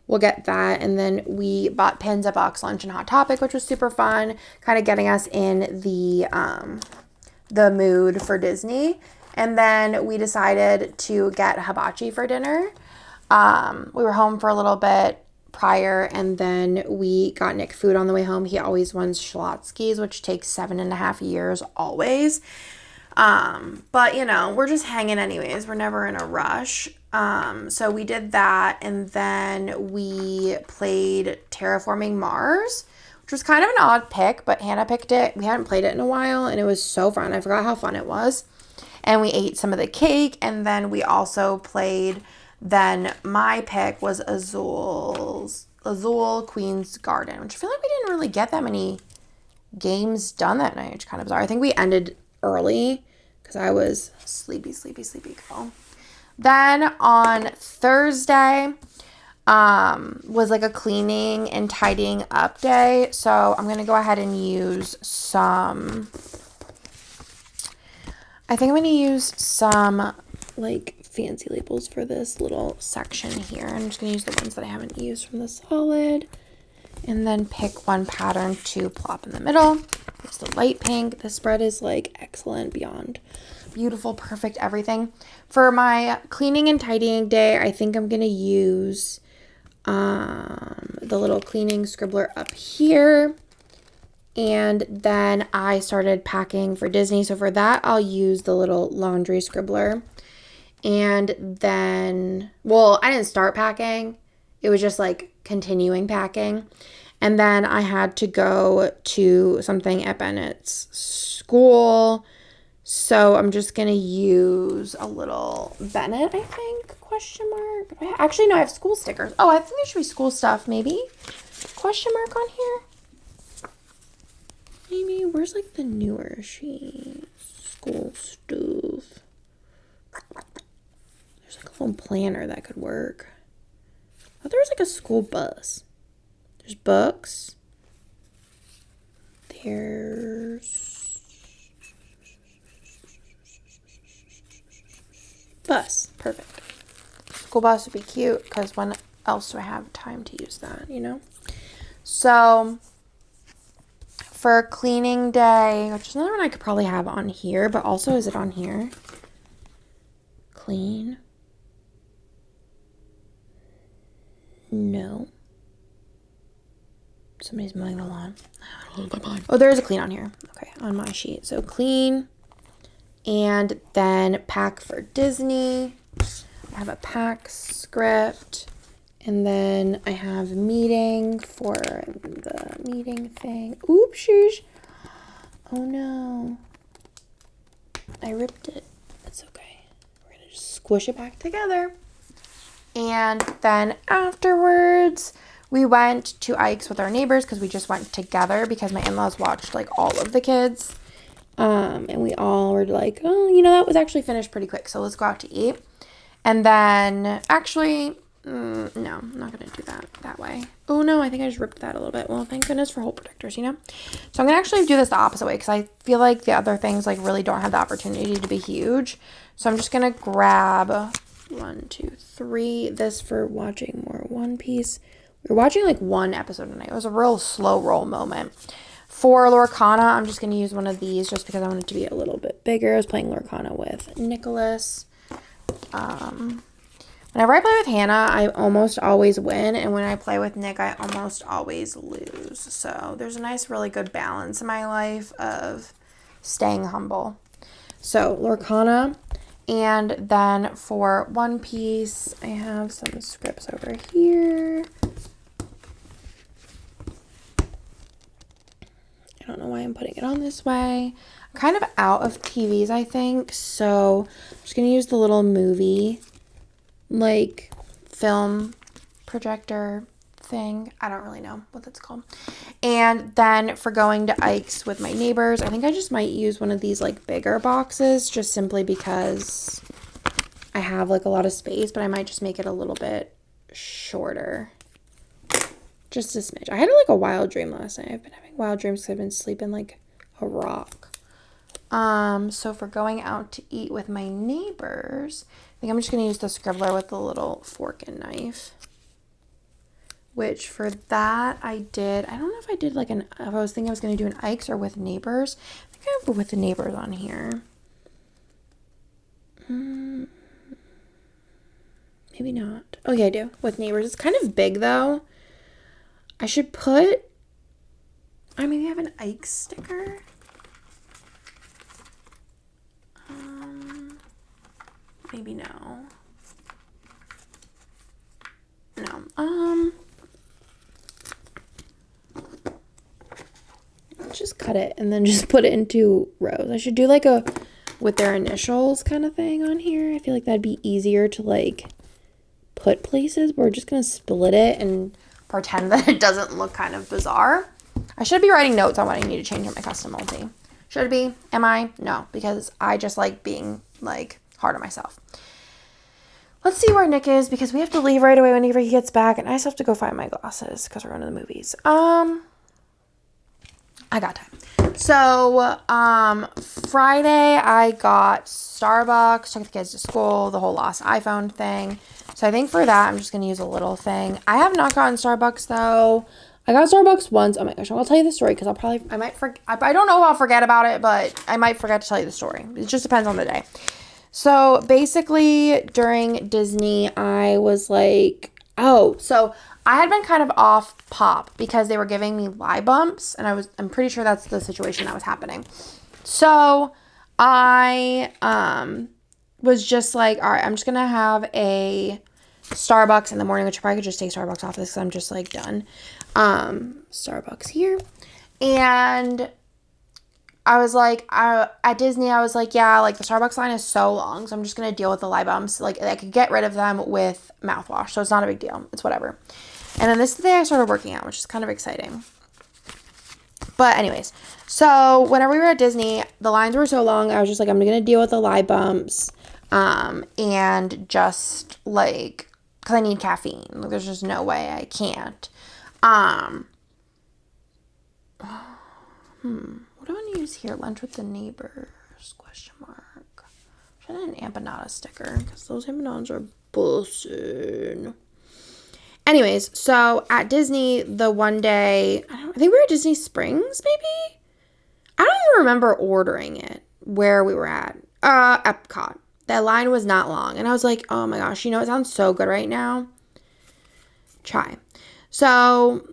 we'll get that. And then we bought pins at Box Lunch and Hot Topic, which was super fun, kind of getting us in the mood for Disney. And then we decided to get hibachi for dinner. We were home for a little bit prior, and then we got Nick food on the way home. He always wants Schlotzsky's, which takes 7.5 years always. But, you know, we're just hanging anyways. We're never in a rush. So we did that, and then we played Terraforming Mars, which was kind of an odd pick, but Hannah picked it. We hadn't played it in a while, and it was so fun. I forgot how fun it was. And we ate some of the cake, and then we also played, then my pick was Azul Queen's Garden, which I feel like we didn't really get that many games done that night, which kind of bizarre. I think we ended early because I was sleepy girl. Then on Thursday was like a cleaning and tidying up day. So I'm going to go ahead and use some like fancy labels for this little section here. I'm just going to use the ones that I haven't used from the Solid. and then pick one pattern to plop in the middle. It's the light pink. This spread is like excellent, beyond beautiful, perfect, everything. For my cleaning and tidying day, I think I'm gonna use the little cleaning scribbler up here. And then I started packing for Disney. So for that, I'll use the little laundry scribbler. And then, well, I didn't start packing. It was just like continuing packing. And then I had to go to something at Bennett's school. So I'm just going to use a little Bennett, I think, question mark. Actually, no, I have school stickers. Oh, I think there should be school stuff, maybe. Question mark on here. Maybe, where's like the newer sheets? School stuff. There's like a little planner that could work. Oh, there's like a school bus. There's books. There's bus. Perfect. School bus would be cute because when else do I have time to use that, you know? So for cleaning day, which is another one I could probably have on here, but also is it on here? Clean. No. Somebody's mowing the lawn. Oh, there is a clean on here. Okay, on my sheet. So clean. And then pack for Disney. I have a pack script. And then I have meeting for the meeting thing. Oopsies. Oh no. I ripped it. That's okay. We're going to just squish it back together. And then afterwards, we went to Ike's with our neighbors because we just went together because my in-laws watched like all of the kids. And we all were like, oh, you know, that was actually finished pretty quick. So let's go out to eat. And then actually... no, I'm not going to do that way. Oh, no, I think I just ripped that a little bit. Well, thank goodness for hole protectors, you know? So I'm going to actually do this the opposite way because I feel like the other things, like, really don't have the opportunity to be huge. So I'm just going to grab 1, 2, 3. This for watching more One Piece. We were watching, like, one episode a night. It was a real slow roll moment. For Lorcana, I'm just going to use one of these just because I want it to be a little bit bigger. I was playing Lorcana with Nicholas. Whenever I play with Hannah, I almost always win, and when I play with Nick, I almost always lose. So there's a nice, really good balance in my life of staying humble. So Lorcana, and then for One Piece, I have some scripts over here. I don't know why I'm putting it on this way. I'm kind of out of TVs, I think, so I'm just going to use the little movie like film projector thing. I don't really know what that's called. And then for going to Ike's with my neighbors, I think I just might use one of these like bigger boxes just simply because I have like a lot of space, but I might just make it a little bit shorter. Just a smidge. I had like a wild dream last night. I've been having wild dreams because I've been sleeping like a rock. So for going out to eat with my neighbors, I think I'm just going to use the scribbler with the little fork and knife. Which for that I don't know if I did like if I was thinking I was going to do an Ike's or with neighbors. I think I have with the neighbors on here. Maybe not. Oh yeah, I do. With neighbors. It's kind of big though. I should put, I maybe have an Ike's sticker. Maybe no. Just cut it and then just put it into rows. I should do like a with their initials kind of thing on here. I feel like that'd be easier to like put places, but we're just gonna split it and pretend that it doesn't look kind of bizarre. I should be writing notes on what I need to change in my custom multi. Should it be? Am I? No, because I just like being like hard on myself. Let's see where Nick is because we have to leave right away whenever he gets back, and I still have to go find my glasses because we're going to the movies. I got time. So, Friday I got Starbucks, took the kids to school, the whole lost iPhone thing. So I think for that I'm just going to use a little thing. I have not gotten Starbucks though. I got Starbucks once. Oh my gosh, I'll tell you the story because I might forget. I don't know if I'll forget about it, but I might forget to tell you the story. It just depends on the day. So basically during Disney, I was like, so I had been kind of off pop because they were giving me lie bumps, and I'm pretty sure that's the situation that was happening. So I was just like, all right, I'm just gonna have a Starbucks in the morning, which I probably could just take Starbucks off this because I'm just like done. Starbucks here. And I was like, at Disney, I was like, yeah, like the Starbucks line is so long, so I'm just gonna deal with the lie bumps. Like I could get rid of them with mouthwash, so it's not a big deal. It's whatever. And then this is the day I started working out, which is kind of exciting. But anyways, so whenever we were at Disney, the lines were so long, I was just like, I'm gonna deal with the lie bumps, and just like, because I need caffeine. Like, there's just no way I can't. What do I want to use here? Lunch with the neighbors? Question mark. Should I have an empanada sticker? Because those empanadas are bullshit. Anyways, so at Disney, the one day, I think we were at Disney Springs, maybe? I don't even remember ordering it, where we were at. Epcot. That line was not long. And I was like, oh my gosh, it sounds so good right now. Chai. So,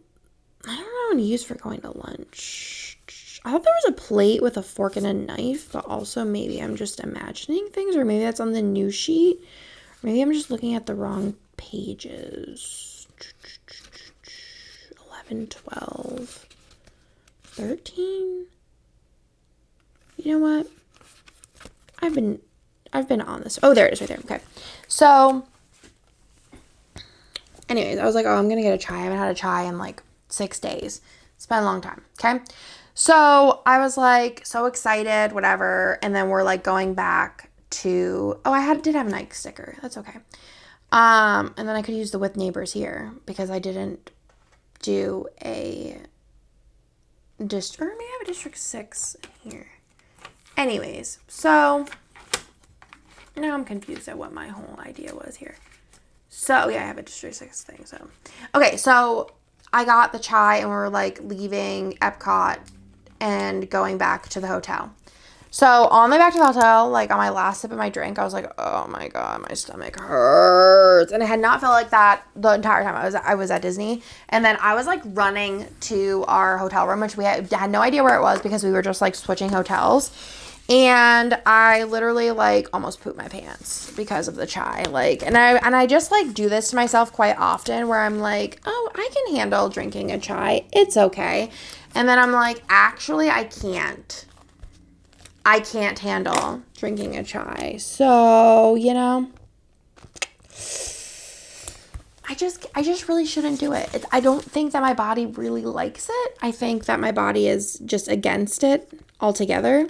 I don't know what to use for going to lunch. I thought there was a plate with a fork and a knife, but also maybe I'm just imagining things, or maybe that's on the new sheet. Maybe I'm just looking at the wrong pages. 11, 12, 13. You know what? I've been on this. Oh, there it is right there. Okay. So, anyways, I was like, oh, I'm going to get a chai. I haven't had a chai in like 6 days. It's been a long time. Okay. So I was like so excited, whatever. And then we're like going back to, I did have a Nike sticker. That's okay. And then I could use the with neighbors here because I didn't do a district, or maybe I have a district 6 in here. Anyways, so now I'm confused at what my whole idea was here. So yeah, I have a district 6 thing. So, okay. So I got the chai and we're like leaving Epcot and going back to the hotel. So on my way back to the hotel, like on my last sip of my drink, I was like, oh my God, my stomach hurts. And it had not felt like that the entire time I was at Disney. And then I was like running to our hotel room, which we had no idea where it was because we were just like switching hotels. And I literally like almost pooped my pants because of the chai. Like, and I just like do this to myself quite often where I'm like, oh, I can handle drinking a chai. It's okay. And then I'm like, actually, I can't handle drinking a chai. So, I just really shouldn't do it. I don't think that my body really likes it. I think that my body is just against it altogether.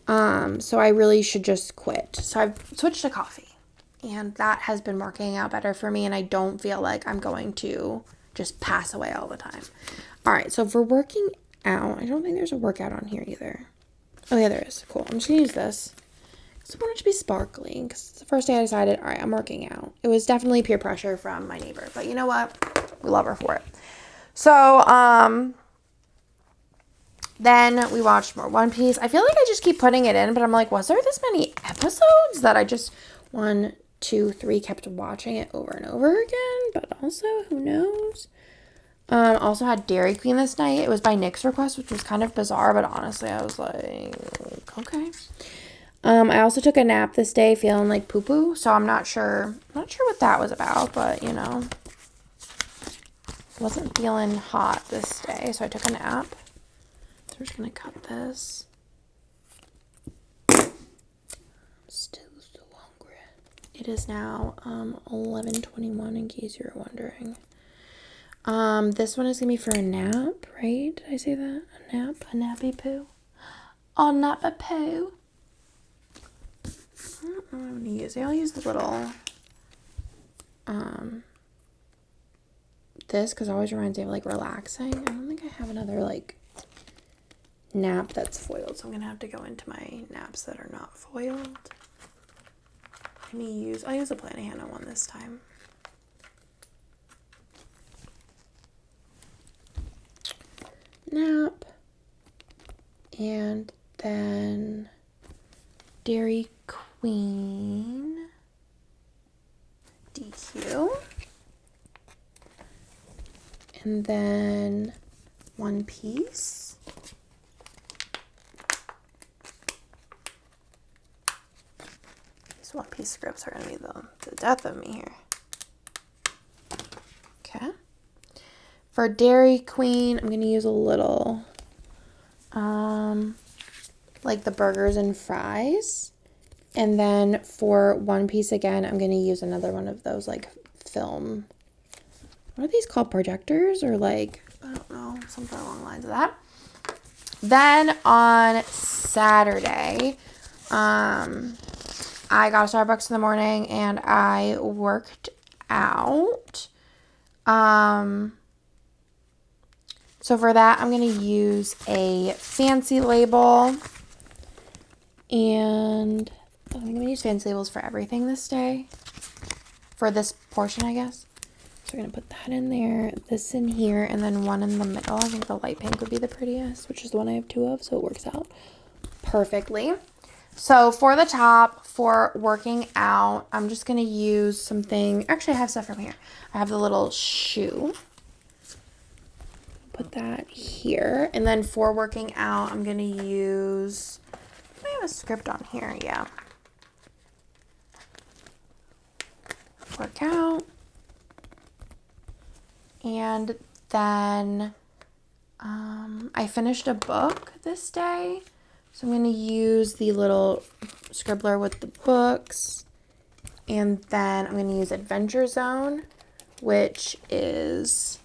So I really should just quit. So I've switched to coffee, and that has been working out better for me, and I don't feel like I'm going to just pass away all the time. All right, so for working out, I don't think there's a workout on here either. Oh, yeah, there is. Cool. I'm just going to use this because I want it to be sparkling because it's the first day I decided, all right, I'm working out. It was definitely peer pressure from my neighbor, but you know what? We love her for it. So, then we watched more One Piece. I feel like I just keep putting it in, but I'm like, was there this many episodes that I just 1, 2, 3 kept watching it over and over again? But also, who knows? Also had Dairy Queen this night. It was by Nick's request, which was kind of bizarre, but honestly, I was like, okay. I also took a nap this day feeling like poo-poo, so I'm not sure what that was about, but wasn't feeling hot this day, so I took a nap. So we're just gonna cut this. I'm still so hungry. It is now 11:21 in case you're wondering. This one is gonna be for a nap, right? Did I say that? A nap? A nappy poo? A nappy poo? I don't know what I'm gonna use. I'll use the little this because it always reminds me of like relaxing. I don't think I have another like nap that's foiled, so I'm gonna have to go into my naps that are not foiled. I'll use a Planahana one this time. And then Dairy Queen DQ. And then One Piece. These One Piece scripts are going to be the death of me here. Okay. For Dairy Queen, I'm going to use a little, like the burgers and fries. And then for One Piece again, I'm going to use another one of those like film, what are these called? Projectors or like, I don't know, something along the lines of that. Then on Saturday, I got a Starbucks in the morning and I worked out. So for that, I'm going to use a fancy label. And I'm going to use fancy labels for everything this day. For this portion, I guess. So we're going to put that in there, this in here, and then one in the middle. I think the light pink would be the prettiest, which is the one I have two of, so it works out perfectly. So for the top, for working out, I'm just going to use something. Actually, I have stuff from here. I have the little shoe. Put that here. And then for working out, I'm going to use, I have a script on here, yeah. Work out. And then I finished a book this day. So I'm going to use the little scribbler with the books. And then I'm going to use Adventure Zone, which is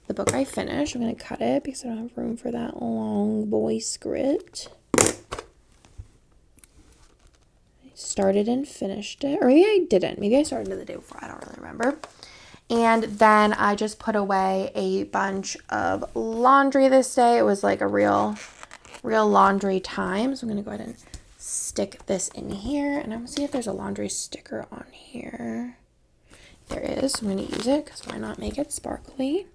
the book I finished. I'm going to cut it because I don't have room for that long boy script. I started and finished it. Or maybe I didn't. Maybe I started it the day before. I don't really remember. And then I just put away a bunch of laundry this day. It was like a real laundry time. So I'm going to go ahead and stick this in here. And I'm going to see if there's a laundry sticker on here. There is. I'm going to use it because why not make it sparkly?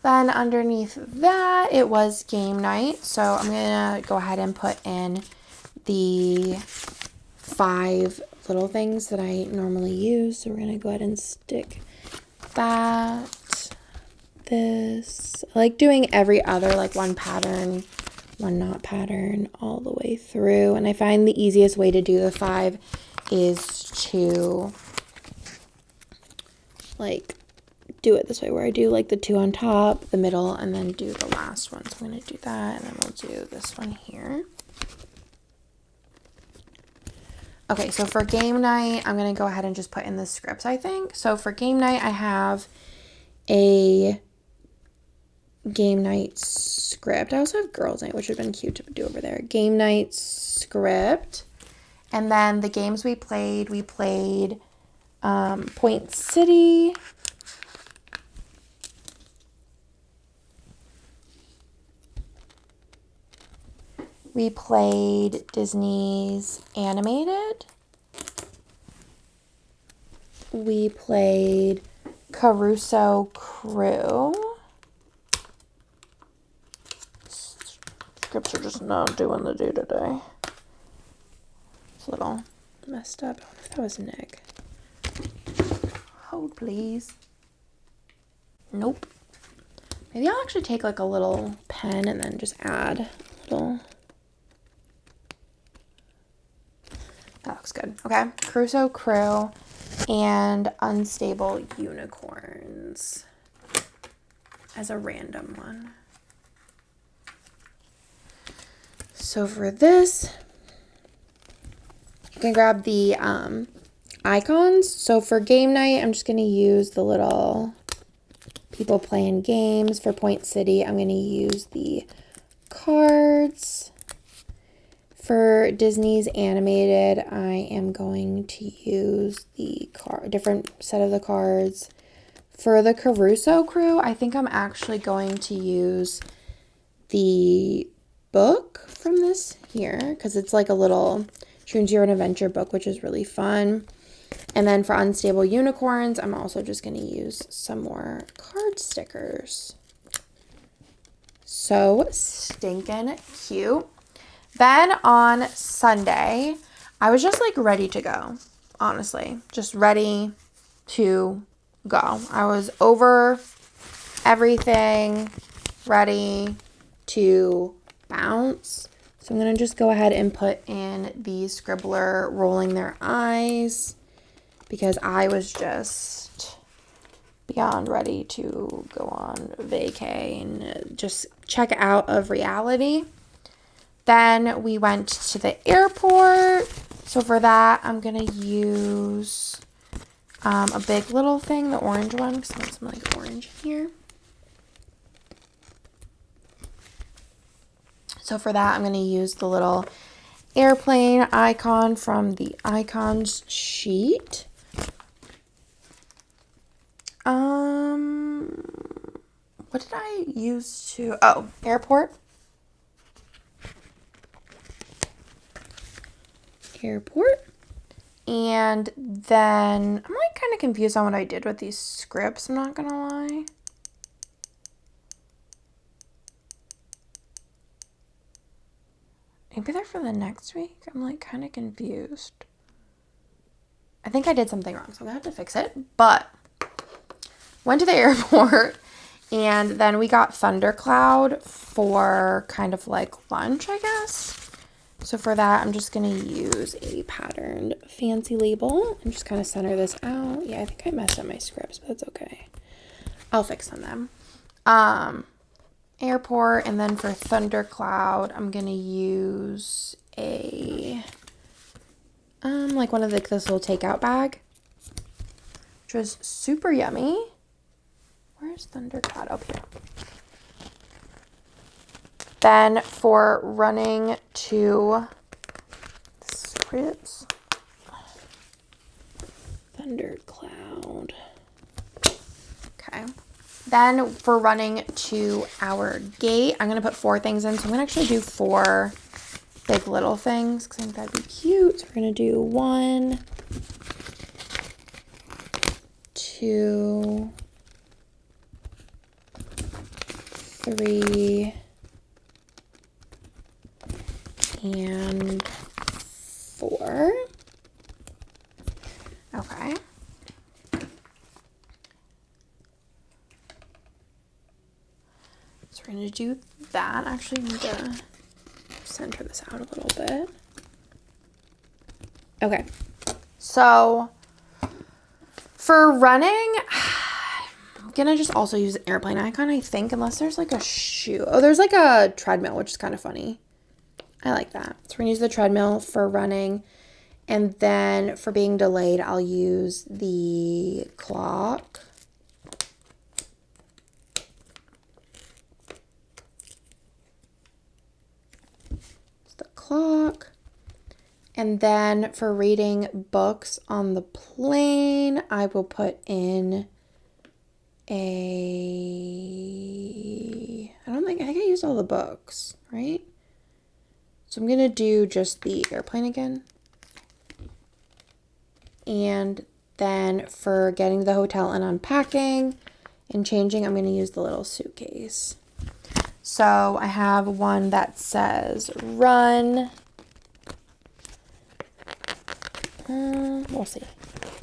Then underneath that, it was game night. So I'm going to go ahead and put in the 5 little things that I normally use. So we're going to go ahead and stick that, this. I like doing every other, like one pattern, one not pattern all the way through. And I find the easiest way to do the 5 is to like do it this way, where I do like the 2 on top, the middle, and then do the last one. So I'm going to do that, and then we'll do this one here. Okay, so for game night, I'm going to go ahead and just put in the scripts, I think. So for game night, I have a game night script. I also have girls night, which would have been cute to do over there. Game night script. And then the games we played Point City. We played Disney's Animated. We played Caruso Crew. Scripts are just not doing the do today. It's a little messed up. I wonder if that was Nick. Hold, please. Nope. Maybe I'll actually take like a little pen and then just add a little. That looks good. Okay. Crusoe Crew and Unstable Unicorns as a random one. So for this, you can grab the icons. So for game night, I'm just going to use the little people playing games. For Point City, I'm going to use the cards. For Disney's Animated, I am going to use the different set of the cards. For the Caruso Crew, I think I'm actually going to use the book from this here because it's like a little Choose Your Own Adventure book, which is really fun. And then for Unstable Unicorns, I'm also just going to use some more card stickers. So stinking cute. Then on Sunday, I was just like ready to go, honestly. Just ready to go. I was over everything, ready to bounce. So I'm going to just go ahead and put in the Scribbler rolling their eyes because I was just beyond ready to go on vacay and just check out of reality. Then we went to the airport. So for that, I'm going to use a big little thing, the orange one, because I want some like orange in here. So for that, I'm going to use the little airplane icon from the icons sheet. What did I use to, oh, airport. And then I'm like kind of confused on what I did with these scripts, I'm not going to lie. Maybe they're for the next week. I'm like kind of confused. I think I did something wrong, so I'm going to have to fix it. But went to the airport and then we got Thundercloud for kind of like lunch, I guess. So for that, I'm just going to use a patterned fancy label and just kind of center this out. Yeah, I think I messed up my scripts, but that's okay. I'll fix them. Airport, and then for Thundercloud, I'm going to use a, like one of this little takeout bag, which was super yummy. Where's Thundercloud? Up here. Then for running to scripts, Thundercloud. Okay. Then for running to our gate, I'm going to put 4 things in. So I'm going to actually do 4 big little things because I think that'd be cute. So we're going to do 1, 2, 3, and 4. Okay. So we're going to do that. Actually, I need to center this out a little bit. Okay. So for running, I'm going to just also use an airplane icon, I think, unless there's like a shoe. Oh, there's like a treadmill, which is kind of funny. I like that. So we're going to use the treadmill for running. And then for being delayed, I'll use the clock. It's the clock. And then for reading books on the plane, I will put in I think I used all the books, right? So I'm going to do just the airplane again. And then for getting to the hotel and unpacking and changing, I'm going to use the little suitcase. So I have one that says run. We'll see.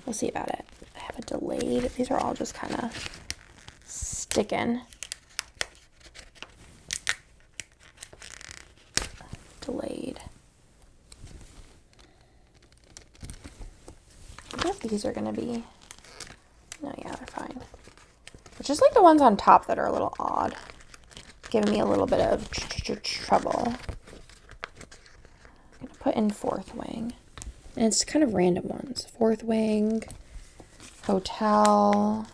We'll see about it. I have a delayed. These are all just kind of sticking. Delayed. I wonder if these are going to be... No, yeah, they're fine. It's just like the ones on top that are a little odd. Giving me a little bit of trouble. I'm going to put in fourth wing. And it's kind of random ones. Fourth wing, hotel.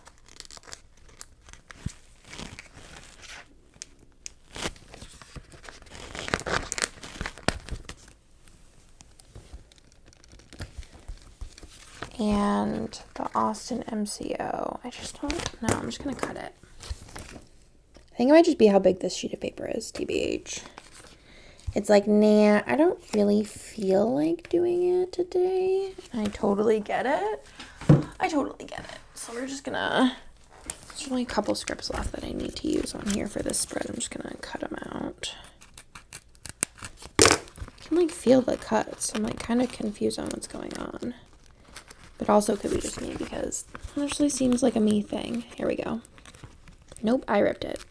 And the Austin MCO. I just don't know. I'm just going to cut it. I think it might just be how big this sheet of paper is, TBH. It's like, nah, I don't really feel like doing it today. I totally get it. So we're just gonna There's only a couple scripts left that I need to use on here for this spread. I'm just gonna cut them out. I can like feel the cuts. I'm like kind of confused on what's going on. But also could be just me because it actually seems like a me thing. Here we go. Nope, I ripped it.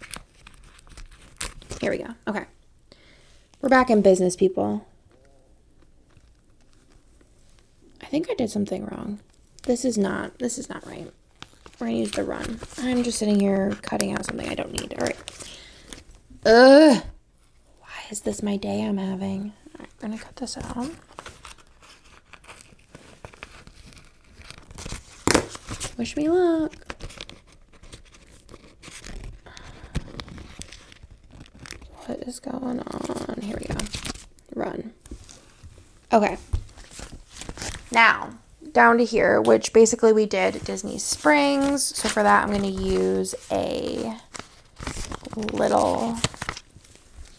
Here we go. Okay. We're back in business, people. I think I did something wrong. This is not right. We're gonna use the run. I'm just sitting here cutting out something I don't need. All right. Ugh. Why is this my day I'm having? All right, we're gonna cut this out. Wish me luck. What is going on? Here we go. Run. Okay. Now, down to here, which basically we did Disney Springs. So for that, I'm going to use a little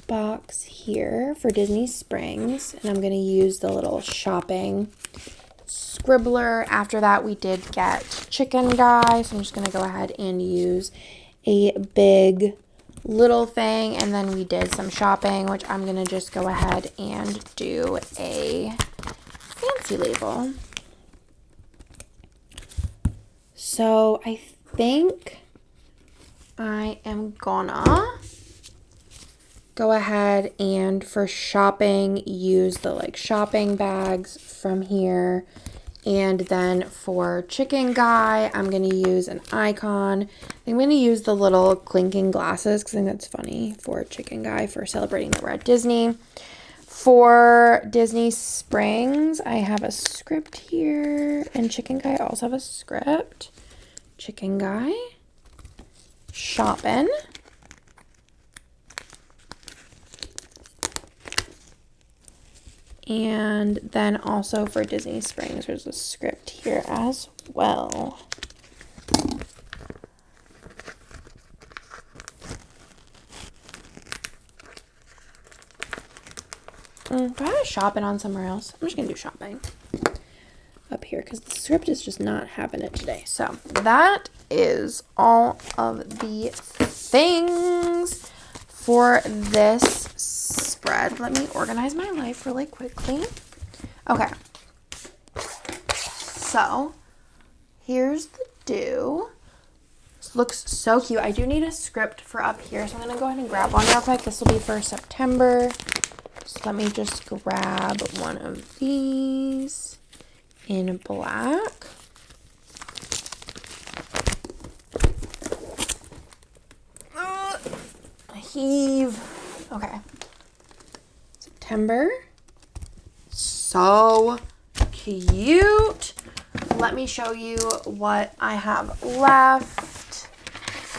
box here for Disney Springs. And I'm going to use the little shopping scribbler. After that, we did get Chicken Guy. So I'm just going to go ahead and use a big little thing. And then we did some shopping, which I'm going to just go ahead and do a fancy label. So I think I am gonna go ahead and for shopping use the like shopping bags from here. And then for Chicken Guy, I'm going to use an icon. I'm going to use the little clinking glasses because I think that's funny for Chicken Guy for celebrating that we're at Disney. For Disney Springs, I have a script here. And Chicken Guy also have a script. Chicken Guy. Shopping. And then also for Disney Springs, there's a script here as well. If I have shopping on somewhere else, I'm just going to do shopping up here because the script is just not having it today. So that is all of the things for this spread. Let me organize my life really quickly. Okay. So here's the do. This looks so cute. I do need a script for up here, so I'm going to go ahead and grab one real quick. This will be for September. So let me just grab one of these in black. Heave. Okay. September. So cute. Let me show you what I have left.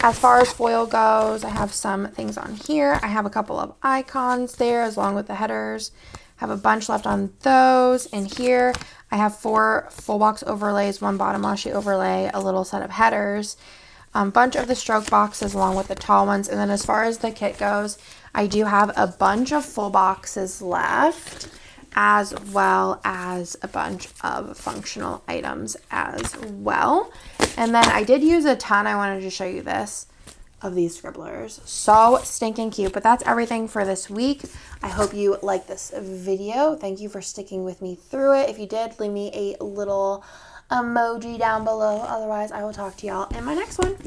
As far as foil goes, I have some things on here. I have a couple of icons there along with the headers. I have a bunch left on those. And here I have 4 full box overlays, 1 bottom washi overlay, a little set of headers, a bunch of the stroke boxes along with the tall ones. And then as far as the kit goes, I do have a bunch of full boxes left, as well as a bunch of functional items as well. And then I did use a ton. I wanted to show you this of these scribblers. So stinking cute. But that's everything for this week. I hope you like this video. Thank you for sticking with me through it. If you did, leave me a little emoji down below. Otherwise, I will talk to y'all in my next one.